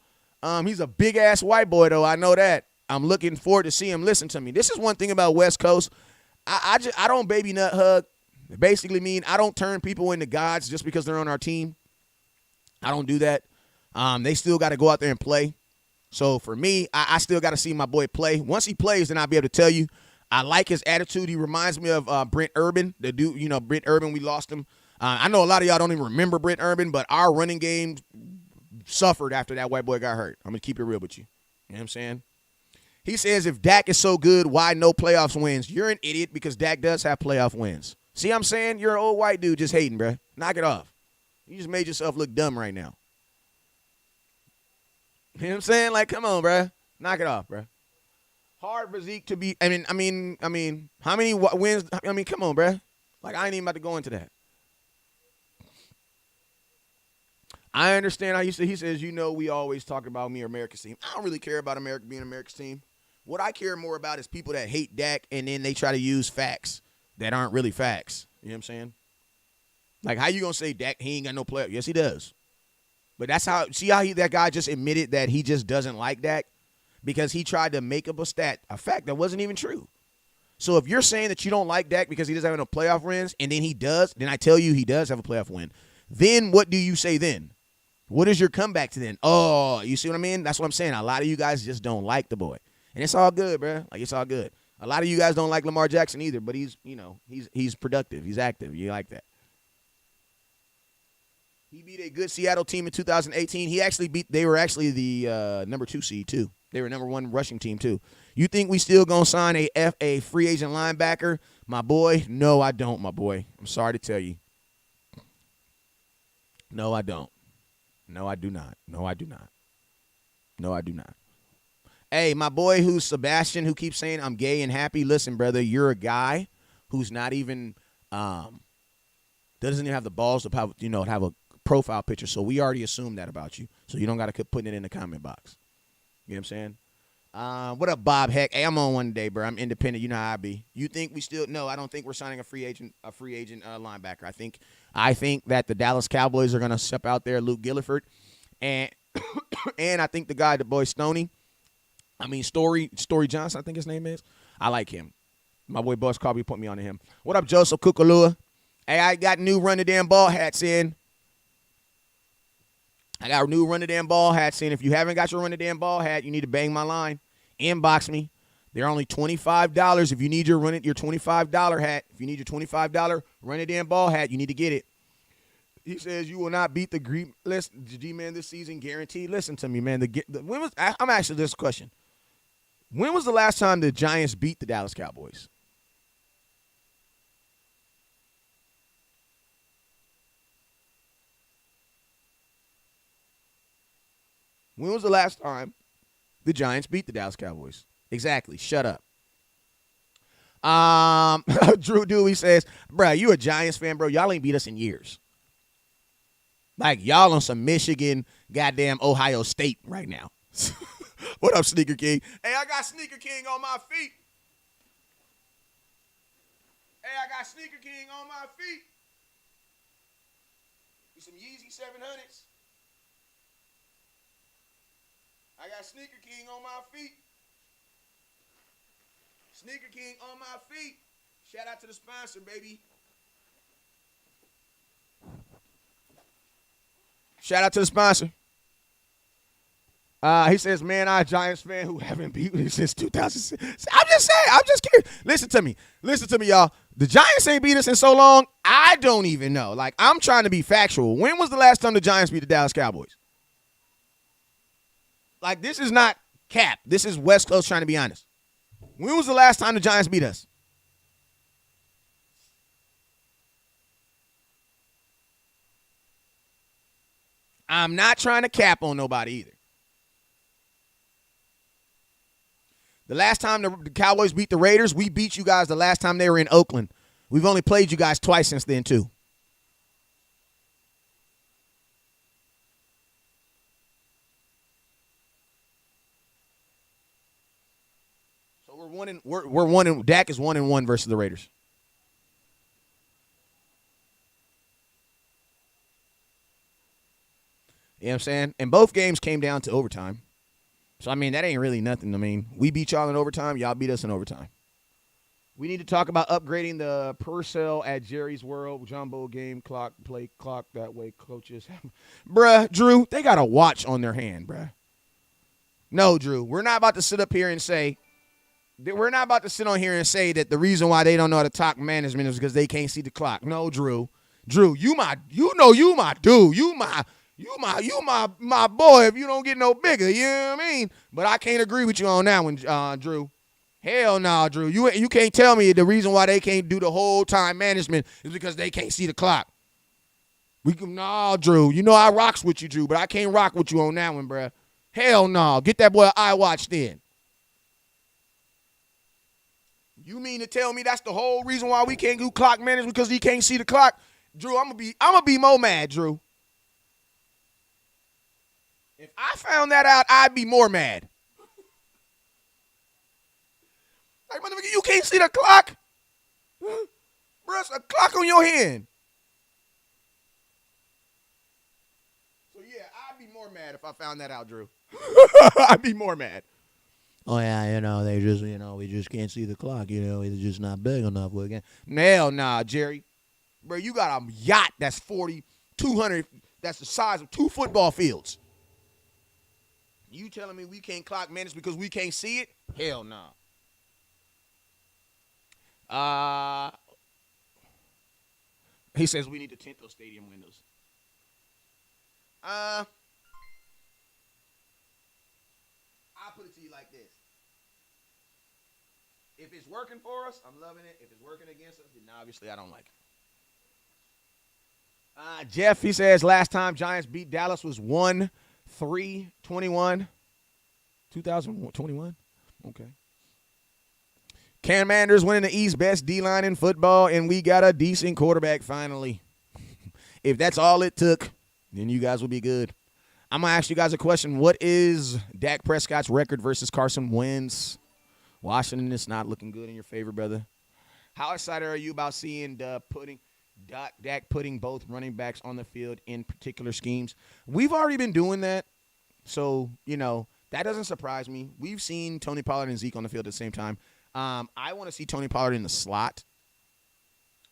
He's a big-ass white boy, though. I know that. I'm looking forward to see him. Listen to me. This is one thing about West Coast. I don't baby nut hug. It basically mean I don't turn people into gods just because they're on our team. I don't do that. They still got to go out there and play. So for me, I still got to see my boy play. Once he plays, then I'll be able to tell you. I like his attitude. He reminds me of Brent Urban, the dude, Brent Urban, we lost him. I know a lot of y'all don't even remember Brent Urban, but our running game suffered after that white boy got hurt. I'm going to keep it real with you. You know what I'm saying? He says, if Dak is so good, why no playoffs wins? You're an idiot because Dak does have playoff wins. See what I'm saying? You're an old white dude just hating, bro. Knock it off. You just made yourself look dumb right now. You know what I'm saying? Come on, bro. Knock it off, bro. Hard for Zeke to be. I mean, how many wins? Come on, bro. I ain't even about to go into that. I understand how he says, we always talk about me or America's team. I don't really care about America being America's team. What I care more about is people that hate Dak and then they try to use facts that aren't really facts. You know what I'm saying? How you going to say Dak, he ain't got no player? Yes, he does. But that's how, that guy just admitted that he just doesn't like Dak because he tried to make up a fact that wasn't even true. So if you're saying that you don't like Dak because he doesn't have no playoff wins and then he does, then I tell you he does have a playoff win. Then what do you say then? What is your comeback to then? Oh, you see what I mean? That's what I'm saying. A lot of you guys just don't like the boy. And it's all good, bro. It's all good. A lot of you guys don't like Lamar Jackson either, but he's productive. He's active. You like that. He beat a good Seattle team in 2018. They were actually the number 2 seed, too. They were number 1 rushing team, too. You think we still going to sign a free agent linebacker? My boy, no, I don't, my boy. I'm sorry to tell you. No, I don't. No, I do not. No, I do not. No, I do not. Hey, my boy who's Sebastian, who keeps saying I'm gay and happy. Listen, brother, you're a guy who's not even doesn't even have the balls to have a profile picture. So we already assumed that about you. So you don't got to keep putting it in the comment box. You know what I'm saying? What up, Bob Heck? Hey, I'm on one day, bro. I'm independent. You know how I be. You think we still? No, I don't think we're signing a free agent linebacker. I think that the Dallas Cowboys are going to step out there, Luke Gilliford, and and I think the guy, the boy Story Johnson, I think his name is. I like him. My boy Buzz Carby put me on to him. What up, Joseph Kukalua? Hey, I got new run the damn ball hats in. If you haven't got your run the damn ball hat, you need to bang my line. Inbox me. They're only $25 if you need your $25 hat. If you need your $25 run the damn ball hat, you need to get it. He says you will not beat the G-Man this season, guaranteed. Listen to me, man. I'm asking this question. When was the last time the Giants beat the Dallas Cowboys? When was the last time the Giants beat the Dallas Cowboys? Exactly. Shut up. Drew Dewey says, bruh, you a Giants fan, bro. Y'all ain't beat us in years. Y'all on some Michigan, goddamn Ohio State right now. What up, Sneaker King? Hey, I got Sneaker King on my feet. With some Yeezy 700s. I got Sneaker King on my feet. Sneaker King on my feet. Shout out to the sponsor, baby. Shout out to the sponsor. He says, man, I'm a Giants fan who haven't beaten me since 2006. I'm just saying. I'm just curious. Listen to me, y'all. The Giants ain't beat us in so long, I don't even know. Like, I'm trying to be factual. When was the last time the Giants beat the Dallas Cowboys? Like, this is not cap. This is West Coast trying to be honest. When was the last time the Giants beat us? I'm not trying to cap on nobody either. The last time the Cowboys beat the Raiders, we beat you guys the last time they were in Oakland. We've only played you guys twice since then, too. So we're one and Dak is 1-1 versus the Raiders. You know what I'm saying? And both games came down to overtime. So, I mean, that ain't really nothing. I mean, we beat y'all in overtime. Y'all beat us in overtime. We need to talk about upgrading the Purcell at Jerry's World Jumbo game clock, play clock. That way coaches have. Bruh, Drew, they got a watch on their hand, bruh. No, Drew, we're not about to sit up here and say, we're not about to sit on here and say that the reason why they don't know how to talk management is because they can't see the clock. No, Drew. Drew, you my dude. You my boy if you don't get no bigger, you know what I mean? But I can't agree with you on that one, Drew. Hell no, Drew. You can't tell me the reason why they can't do the whole time management is because they can't see the clock. Drew. You know I rocks with you, Drew, but I can't rock with you on that one, bruh. Hell no. Get that boy an iWatch then. You mean to tell me that's the whole reason why we can't do clock management because he can't see the clock? Drew, I'm gonna be more mad, Drew. If I found that out, I'd be more mad. Like, motherfucker, you can't see the clock? Bro, it's a clock on your hand. So, yeah, I'd be more mad if I found that out, Drew. I'd be more mad. Oh, yeah, we just can't see the clock. It's just not big enough. Hell nah, Jerry. Bro, you got a yacht that's 200, that's the size of 2 football fields. You telling me we can't clock manage because we can't see it? Hell no. He says we need to tint those stadium windows. I'll put it to you like this. If it's working for us, I'm loving it. If it's working against us, then obviously I don't like it. Jeff, he says last time Giants beat Dallas was 1-3-21. 2021? Okay. Commanders winning the East, best D-line in football, and we got a decent quarterback finally. If that's all it took, then you guys will be good. I'm going to ask you guys a question. What is Dak Prescott's record versus Carson Wentz? Washington is not looking good in your favor, brother. How excited are you about seeing Dak putting both running backs on the field in particular schemes? We've already been doing that, so, that doesn't surprise me. We've seen Tony Pollard and Zeke on the field at the same time. I want to see Tony Pollard in the slot.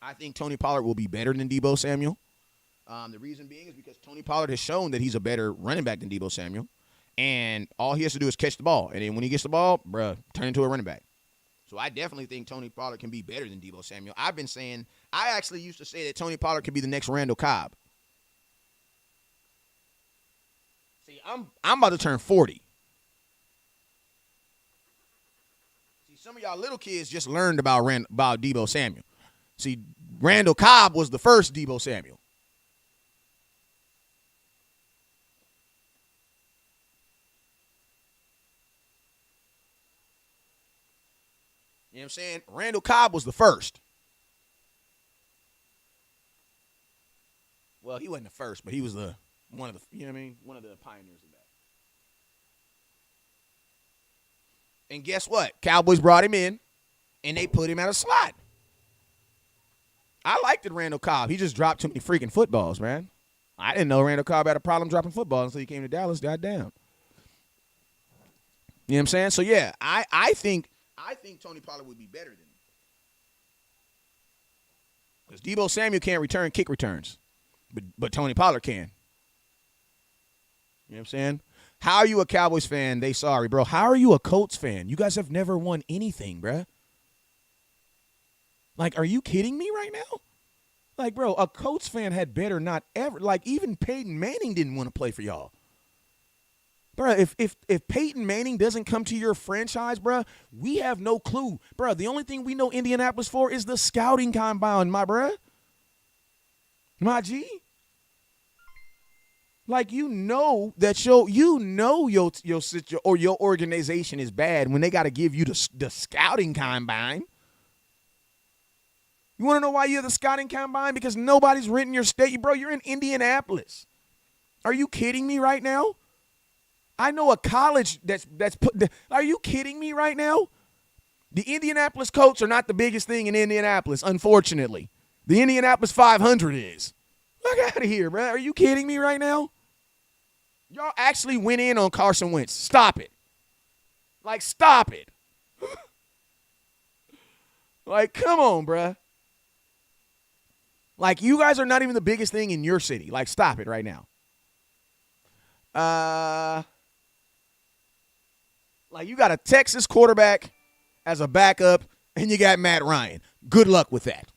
I think Tony Pollard will be better than Deebo Samuel. The reason being is because Tony Pollard has shown that he's a better running back than Deebo Samuel. And all he has to do is catch the ball. And then when he gets the ball, turn into a running back. So I definitely think Tony Pollard can be better than Deebo Samuel. I actually used to say that Tony Pollard could be the next Randall Cobb. See, I'm about to turn 40. Some of y'all little kids just learned about Deebo Samuel. See, Randall Cobb was the first Deebo Samuel. You know what I'm saying? Randall Cobb was the first. Well, he wasn't the first, but he was one of the pioneers of that. And guess what? Cowboys brought him in, and they put him at a slot. I liked it, Randall Cobb. He just dropped too many freaking footballs, man. I didn't know Randall Cobb had a problem dropping footballs until he came to Dallas. Goddamn. You know what I'm saying? So, yeah, I think I think Tony Pollard would be better than him. Because Deebo Samuel can't return kick returns. But Tony Pollard can. You know what I'm saying? How are you a Cowboys fan? They sorry, bro. How are you a Colts fan? You guys have never won anything, bruh. Like, are you kidding me right now? Like, bro, a Colts fan had better not ever. Like, even Peyton Manning didn't want to play for y'all. Bro, if Peyton Manning doesn't come to your franchise, bro, we have no clue. Bro, the only thing we know Indianapolis for is the scouting combine, my bro. My G. Like, you know that your organization is bad when they got to give you the scouting combine. You want to know why you have the scouting combine? Because nobody's renting your state. Bro, you're in Indianapolis. Are you kidding me right now? I know a college that's put. Are you kidding me right now? The Indianapolis Colts are not the biggest thing in Indianapolis, unfortunately. The Indianapolis 500 is. Look out of here, bro. Are you kidding me right now? Y'all actually went in on Carson Wentz. Stop it. Like, stop it. Like, come on, bruh. Like, you guys are not even the biggest thing in your city. Like, stop it right now. Like, you got a Texas quarterback as a backup, and you got Matt Ryan. Good luck with that.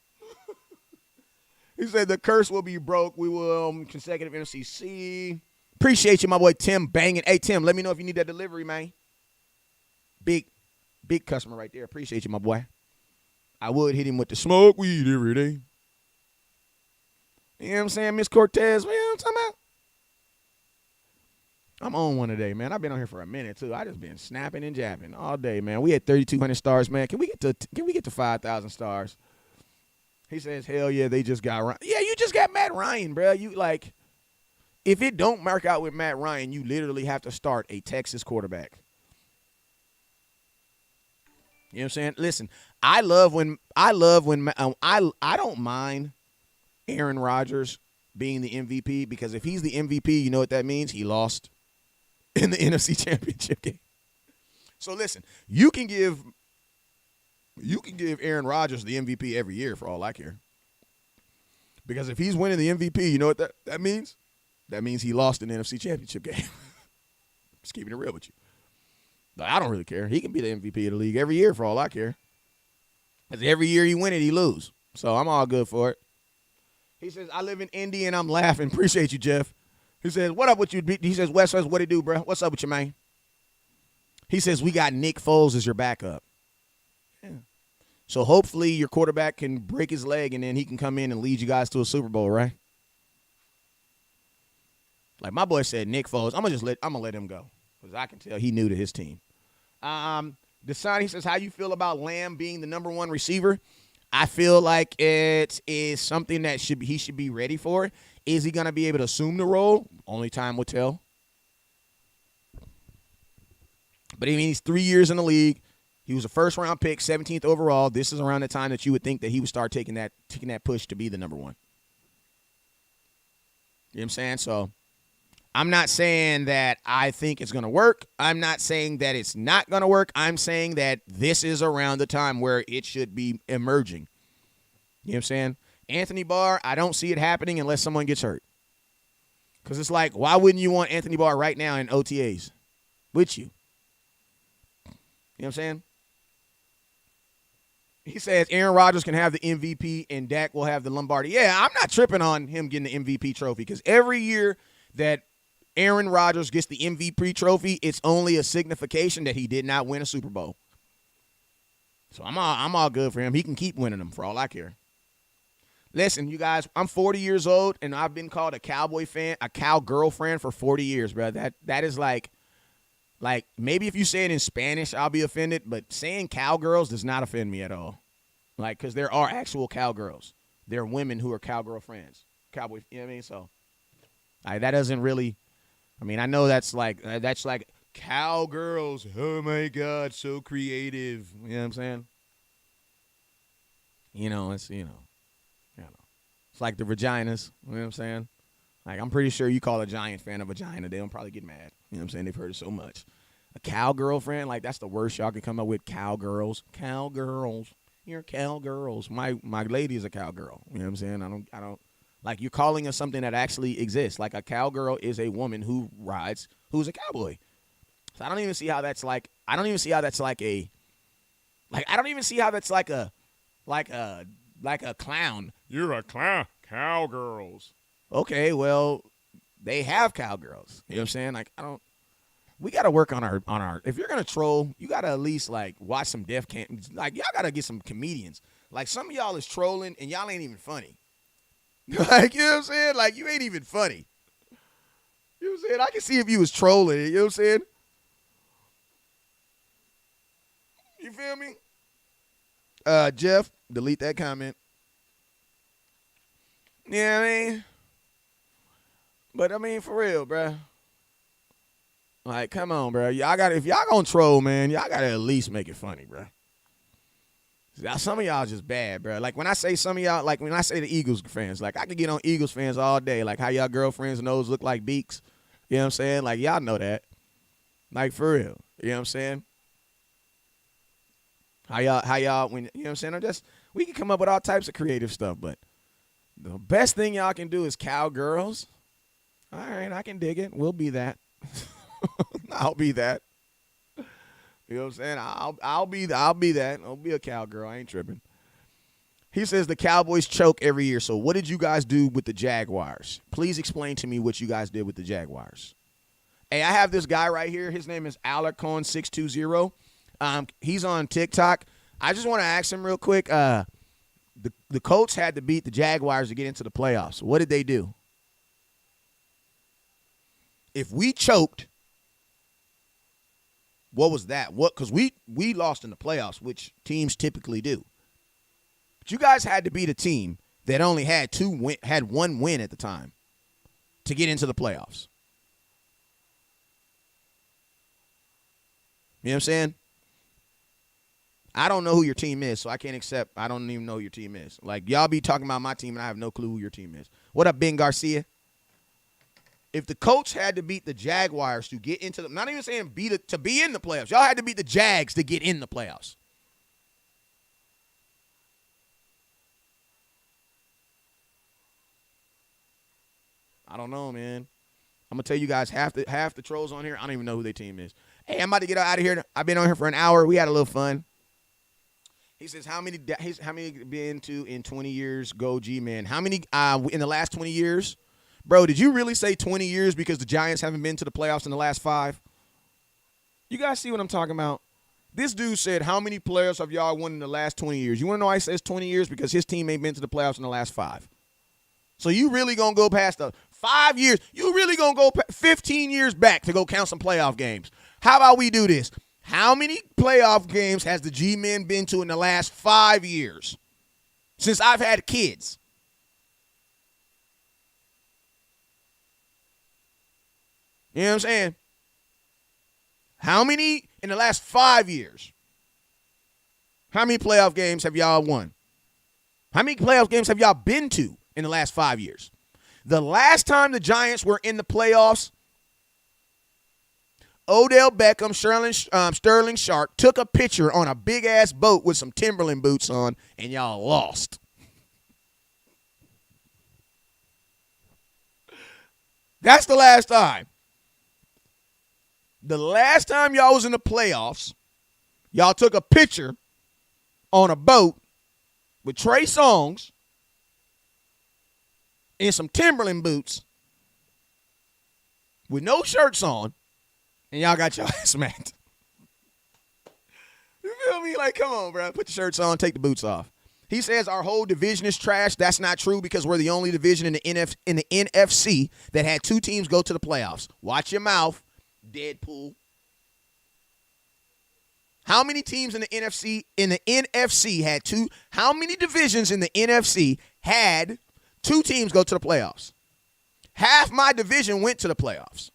He said the curse will be broke. We will consecutive NFCC. Appreciate you, my boy Tim banging. Hey, Tim, let me know if you need that delivery, man. Big customer right there. Appreciate you, my boy. I would hit him with the smoke weed every day. You know what I'm saying, Miss Cortez? You know what I'm talking about? I'm on one today, man. I've been on here for a minute, too. I just been snapping and jabbing all day, man. We had 3,200 stars, man. Can we get to 5,000 stars? He says, hell yeah, they just got Ryan. Yeah, you just got Matt Ryan, bro. You, like, if it don't mark out with Matt Ryan, you literally have to start a Texas quarterback. You know what I'm saying? Listen, I don't mind Aaron Rodgers being the MVP, because if he's the MVP, you know what that means? He lost in the NFC Championship game. So listen, you can give Aaron Rodgers the MVP every year for all I care. Because if he's winning the MVP, you know what that means? That means he lost in the NFC Championship game. Just keeping it real with you. But I don't really care. He can be the MVP of the league every year for all I care. Because every year he win it, he lose. So I'm all good for it. He says, I live in Indy and I'm laughing. Appreciate you, Jeff. He says, what up with you? He says, West says, what it do, bro? What's up with you, man? He says, we got Nick Foles as your backup. Yeah. So hopefully your quarterback can break his leg and then he can come in and lead you guys to a Super Bowl, right? Like my boy said, Nick Foles. I'm gonna let him go because I can tell he new to his team. Desani, he says, how you feel about Lamb being the number one receiver? I feel like it is something that he should be ready for. Is he gonna be able to assume the role? Only time will tell. But I mean, he's 3 years in the league. He was a first-round pick, 17th overall. This is around the time that you would think that he would start taking that push to be the number one. You know what I'm saying? So I'm not saying that I think it's going to work. I'm not saying that it's not going to work. I'm saying that this is around the time where it should be emerging. You know what I'm saying? Anthony Barr, I don't see it happening unless someone gets hurt. Because it's like, why wouldn't you want Anthony Barr right now in OTAs with you? You know what I'm saying? He says Aaron Rodgers can have the MVP and Dak will have the Lombardi. Yeah, I'm not tripping on him getting the MVP trophy because every year that Aaron Rodgers gets the MVP trophy, it's only a signification that he did not win a Super Bowl. So I'm all good for him. He can keep winning them for all I care. Listen, you guys, I'm 40 years old, and I've been called a Cowboy fan, a cowgirl fan for 40 years, bro. That is like maybe if you say it in Spanish, I'll be offended, but saying cowgirls does not offend me at all. Like, because there are actual cowgirls. There are women who are cowgirl fans. Cowboy, you know what I mean? So that doesn't really, I mean, I know that's like cowgirls. Oh, my God, so creative. You know what I'm saying? It's like the vaginas. You know what I'm saying? Like, I'm pretty sure you call a Giant fan a vagina, they don't probably get mad. You know what I'm saying? They've heard it so much. A cowgirlfriend, like that's the worst y'all can come up with. Cowgirls. Cowgirls. You're cowgirls. My lady is a cowgirl. You know what I'm saying? I don't like you're calling us something that actually exists. Like a cowgirl is a woman who rides, who's a cowboy. So I don't even see how that's like I don't even see how that's like a clown. You're a clown. Cowgirls. Okay, well, they have cowgirls. You know what I'm saying? Like we got to work on our if you're going to troll, you got to at least like watch some Def Camp. Like y'all got to get some comedians. Like some of y'all is trolling and y'all ain't even funny. Like, you know what I'm saying? Like you ain't even funny. You know what I'm saying? I can see if you was trolling, you know what I'm saying? You feel me? Jeff, delete that comment. Yeah, I mean. But I mean, for real, bruh. Like, come on, bro. If y'all gonna troll, man, y'all gotta at least make it funny, bro. Some of y'all just bad, bro. Like when I say some of y'all, like when I say the Eagles fans, like I could get on Eagles fans all day, like how y'all girlfriends' nose look like beaks. You know what I'm saying? Like y'all know that. Like for real. You know what I'm saying? How y'all when you know what I'm saying? We can come up with all types of creative stuff, but the best thing y'all can do is cowgirls. All right, I can dig it. We'll be that. I'll be that. You know what I'm saying? I'll be that. I'll be a cowgirl. I ain't tripping. He says the Cowboys choke every year. So what did you guys do with the Jaguars? Please explain to me what you guys did with the Jaguars. Hey, I have this guy right here. His name is Alarcon620. He's on TikTok. I just want to ask him real quick. The Colts had to beat the Jaguars to get into the playoffs. What did they do? If we choked, what was that? Because we lost in the playoffs, which teams typically do. But you guys had to beat a team that only had one win at the time to get into the playoffs. You know what I'm saying? I don't know who your team is, so I can't accept. I don't even know who your team is. Like, y'all be talking about my team, and I have no clue who your team is. What up, Ben Garcia? If the Colts had to beat the Jaguars to get into the – not even saying to be in the playoffs. Y'all had to beat the Jags to get in the playoffs. I don't know, man. I'm going to tell you guys, half the trolls on here, I don't even know who their team is. Hey, I'm about to get out of here. I've been on here for an hour. We had a little fun. He says, how many been to in 20 years? Go G-Man. How many in the last 20 years? Bro, did you really say 20 years because the Giants haven't been to the playoffs in the last 5? You guys see what I'm talking about? This dude said, how many players have y'all won in the last 20 years? You want to know why he says 20 years? Because his team ain't been to the playoffs in the last 5. So you really going to go past the 5 years? You really going to go 15 years back to go count some playoff games? How about we do this? How many playoff games has the G-Men been to in the last 5 years since I've had kids? You know what I'm saying? How many in the last 5 years? How many playoff games have y'all won? How many playoff games have y'all been to in the last 5 years? The last time the Giants were in the playoffs, Odell Beckham, Sterling Sharp took a picture on a big-ass boat with some Timberland boots on, and y'all lost. That's the last time. The last time y'all was in the playoffs, y'all took a picture on a boat with Trey Songz and some Timberland boots with no shirts on, and y'all got your ass smacked. You feel me? Like, come on, bro. Put the shirts on, take the boots off. He says our whole division is trash. That's not true because we're the only division in the NFC that had 2 teams go to the playoffs. Watch your mouth, Deadpool. How many teams in the NFC had 2? How many divisions in the NFC had 2 teams go to the playoffs? Half my division went to the playoffs.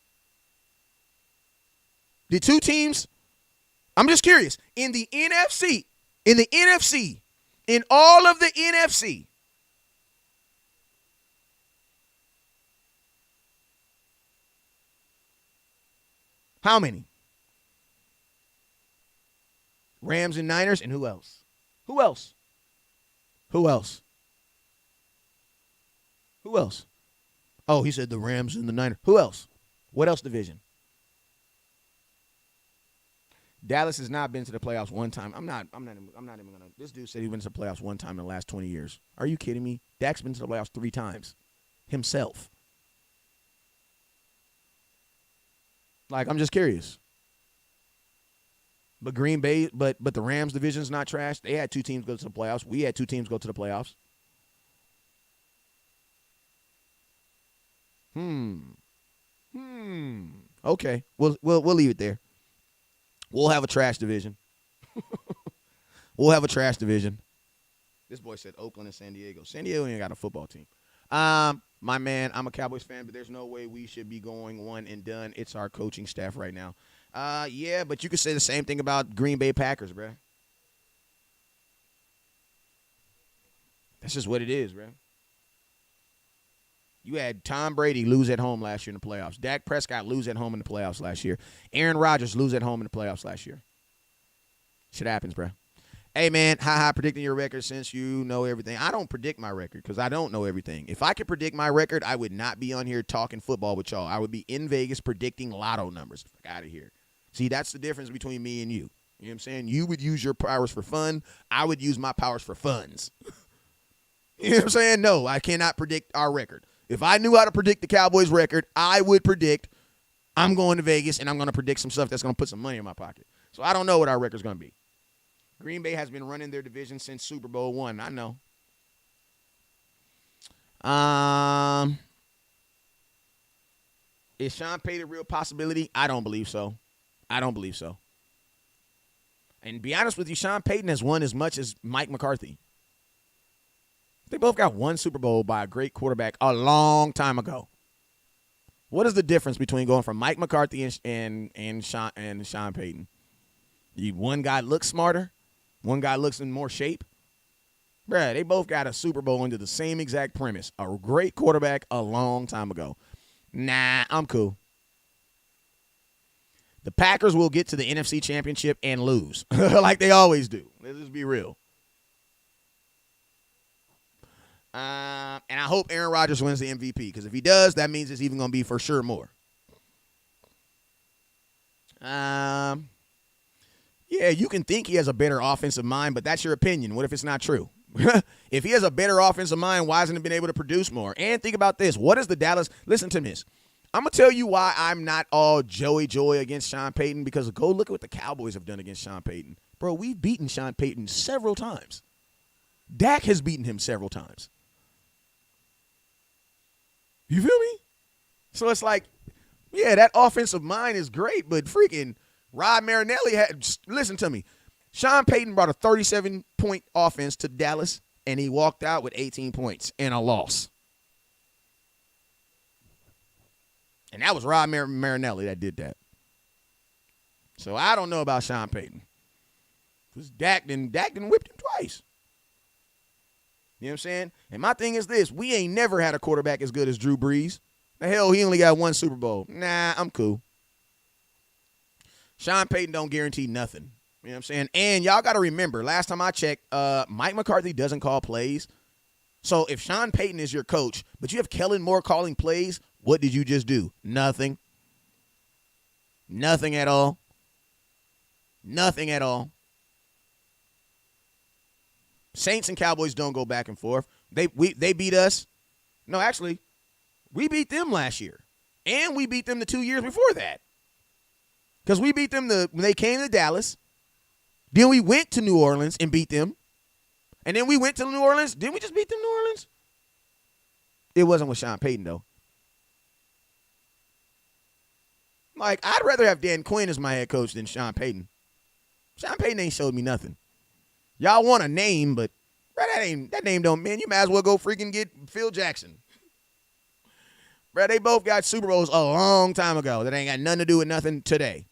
Did 2 teams? I'm just curious. In the NFC, in all of the NFC, how many? Rams and Niners, and who else? Who else? Who else? Who else? Oh, he said the Rams and the Niners. Who else? What else division? Dallas has not been to the playoffs one time. I'm not even gonna. This dude said he went to the playoffs one time in the last 20 years. Are you kidding me? Dak's been to the playoffs 3 times himself. Like, I'm just curious. But Green Bay, but the Rams division's not trash. They had 2 teams go to the playoffs. We had 2 teams go to the playoffs. Okay, we'll leave it there. We'll have a trash division. We'll have a trash division. This boy said Oakland and San Diego. San Diego ain't got a football team. My man, I'm a Cowboys fan, but there's no way we should be going one and done. It's our coaching staff right now. Yeah, but you could say the same thing about Green Bay Packers, bruh. That's just what it is, bruh. You had Tom Brady lose at home last year in the playoffs. Dak Prescott lose at home in the playoffs last year. Aaron Rodgers lose at home in the playoffs last year. Shit happens, bro. Hey, man, predicting your record since you know everything. I don't predict my record because I don't know everything. If I could predict my record, I would not be on here talking football with y'all. I would be in Vegas predicting lotto numbers. Fuck out of here. See, that's the difference between me and you. You know what I'm saying? You would use your powers for fun. I would use my powers for funds. You know what I'm saying? No, I cannot predict our record. If I knew how to predict the Cowboys record, I would predict I'm going to Vegas and I'm going to predict some stuff that's going to put some money in my pocket. So I don't know what our record's going to be. Green Bay has been running their division since Super Bowl I. I know. Is Sean Payton a real possibility? I don't believe so. And to be honest with you, Sean Payton has won as much as Mike McCarthy. They both got 1 Super Bowl by a great quarterback a long time ago. What is the difference between going from Mike McCarthy and Sean Payton? One guy looks smarter, one guy looks in more shape. Bruh, they both got a Super Bowl under the same exact premise. A great quarterback a long time ago. Nah, I'm cool. The Packers will get to the NFC Championship and lose, like they always do. Let's just be real. And I hope Aaron Rodgers wins the MVP, because if he does, that means it's even going to be for sure more. Yeah, you can think he has a better offensive mind, but that's your opinion. What if it's not true? If he has a better offensive mind, why hasn't he been able to produce more? And think about this. What is the Dallas? Listen to this. I'm going to tell you why I'm not all joy against Sean Payton, because go look at what the Cowboys have done against Sean Payton. Bro, we've beaten Sean Payton several times. Dak has beaten him several times. You feel me? So it's like, yeah, that offensive mind is great, but freaking Rod Marinelli had, listen to me. Sean Payton brought a 37-point offense to Dallas, and he walked out with 18 points and a loss. And that was Rod Marinelli that did that. So I don't know about Sean Payton. Because Dak done whipped him twice. You know what I'm saying? And my thing is this. We ain't never had a quarterback as good as Drew Brees. The hell, he only got 1 Super Bowl. Nah, I'm cool. Sean Payton don't guarantee nothing. You know what I'm saying? And y'all got to remember, last time I checked, Mike McCarthy doesn't call plays. So if Sean Payton is your coach, but you have Kellen Moore calling plays, what did you just do? Nothing. Nothing at all. Nothing at all. Saints and Cowboys don't go back and forth. They beat us. No, actually, we beat them last year. And we beat them the 2 years before that. Because we beat them when they came to Dallas. Then we went to New Orleans and beat them. And then we went to New Orleans. Didn't we just beat them New Orleans? It wasn't with Sean Payton, though. Like, I'd rather have Dan Quinn as my head coach than Sean Payton. Sean Payton ain't showed me nothing. Y'all want a name, but bro, that name don't mean. You might as well go freaking get Phil Jackson. Bro, they both got Super Bowls a long time ago. That ain't got nothing to do with nothing today.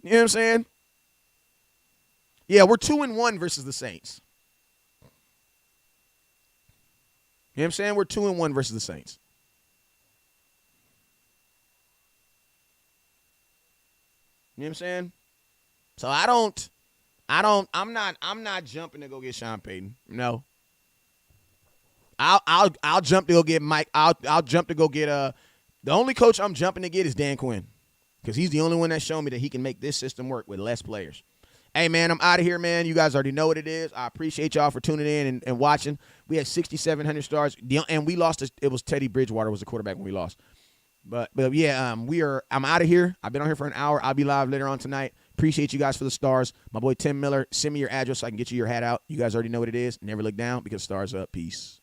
You know what I'm saying? Yeah, we're 2-1 versus the Saints. You know what I'm saying? We're 2-1 versus the Saints. You know what I'm saying? So I don't I'm not jumping to go get Sean Payton. No. I'll jump to go get Mike. I'll jump to go get the only coach I'm jumping to get is Dan Quinn. Because he's the only one that's shown me that he can make this system work with less players. Hey, man, I'm out of here, man. You guys already know what it is. I appreciate y'all for tuning in and watching. We had 6,700 stars, and we lost. It was Teddy Bridgewater was the quarterback when we lost. But yeah, I'm out of here. I've been on here for an hour. I'll be live later on tonight. Appreciate you guys for the stars. My boy Tim Miller, send me your address so I can get you your hat out. You guys already know what it is. Never look down because stars up. Peace.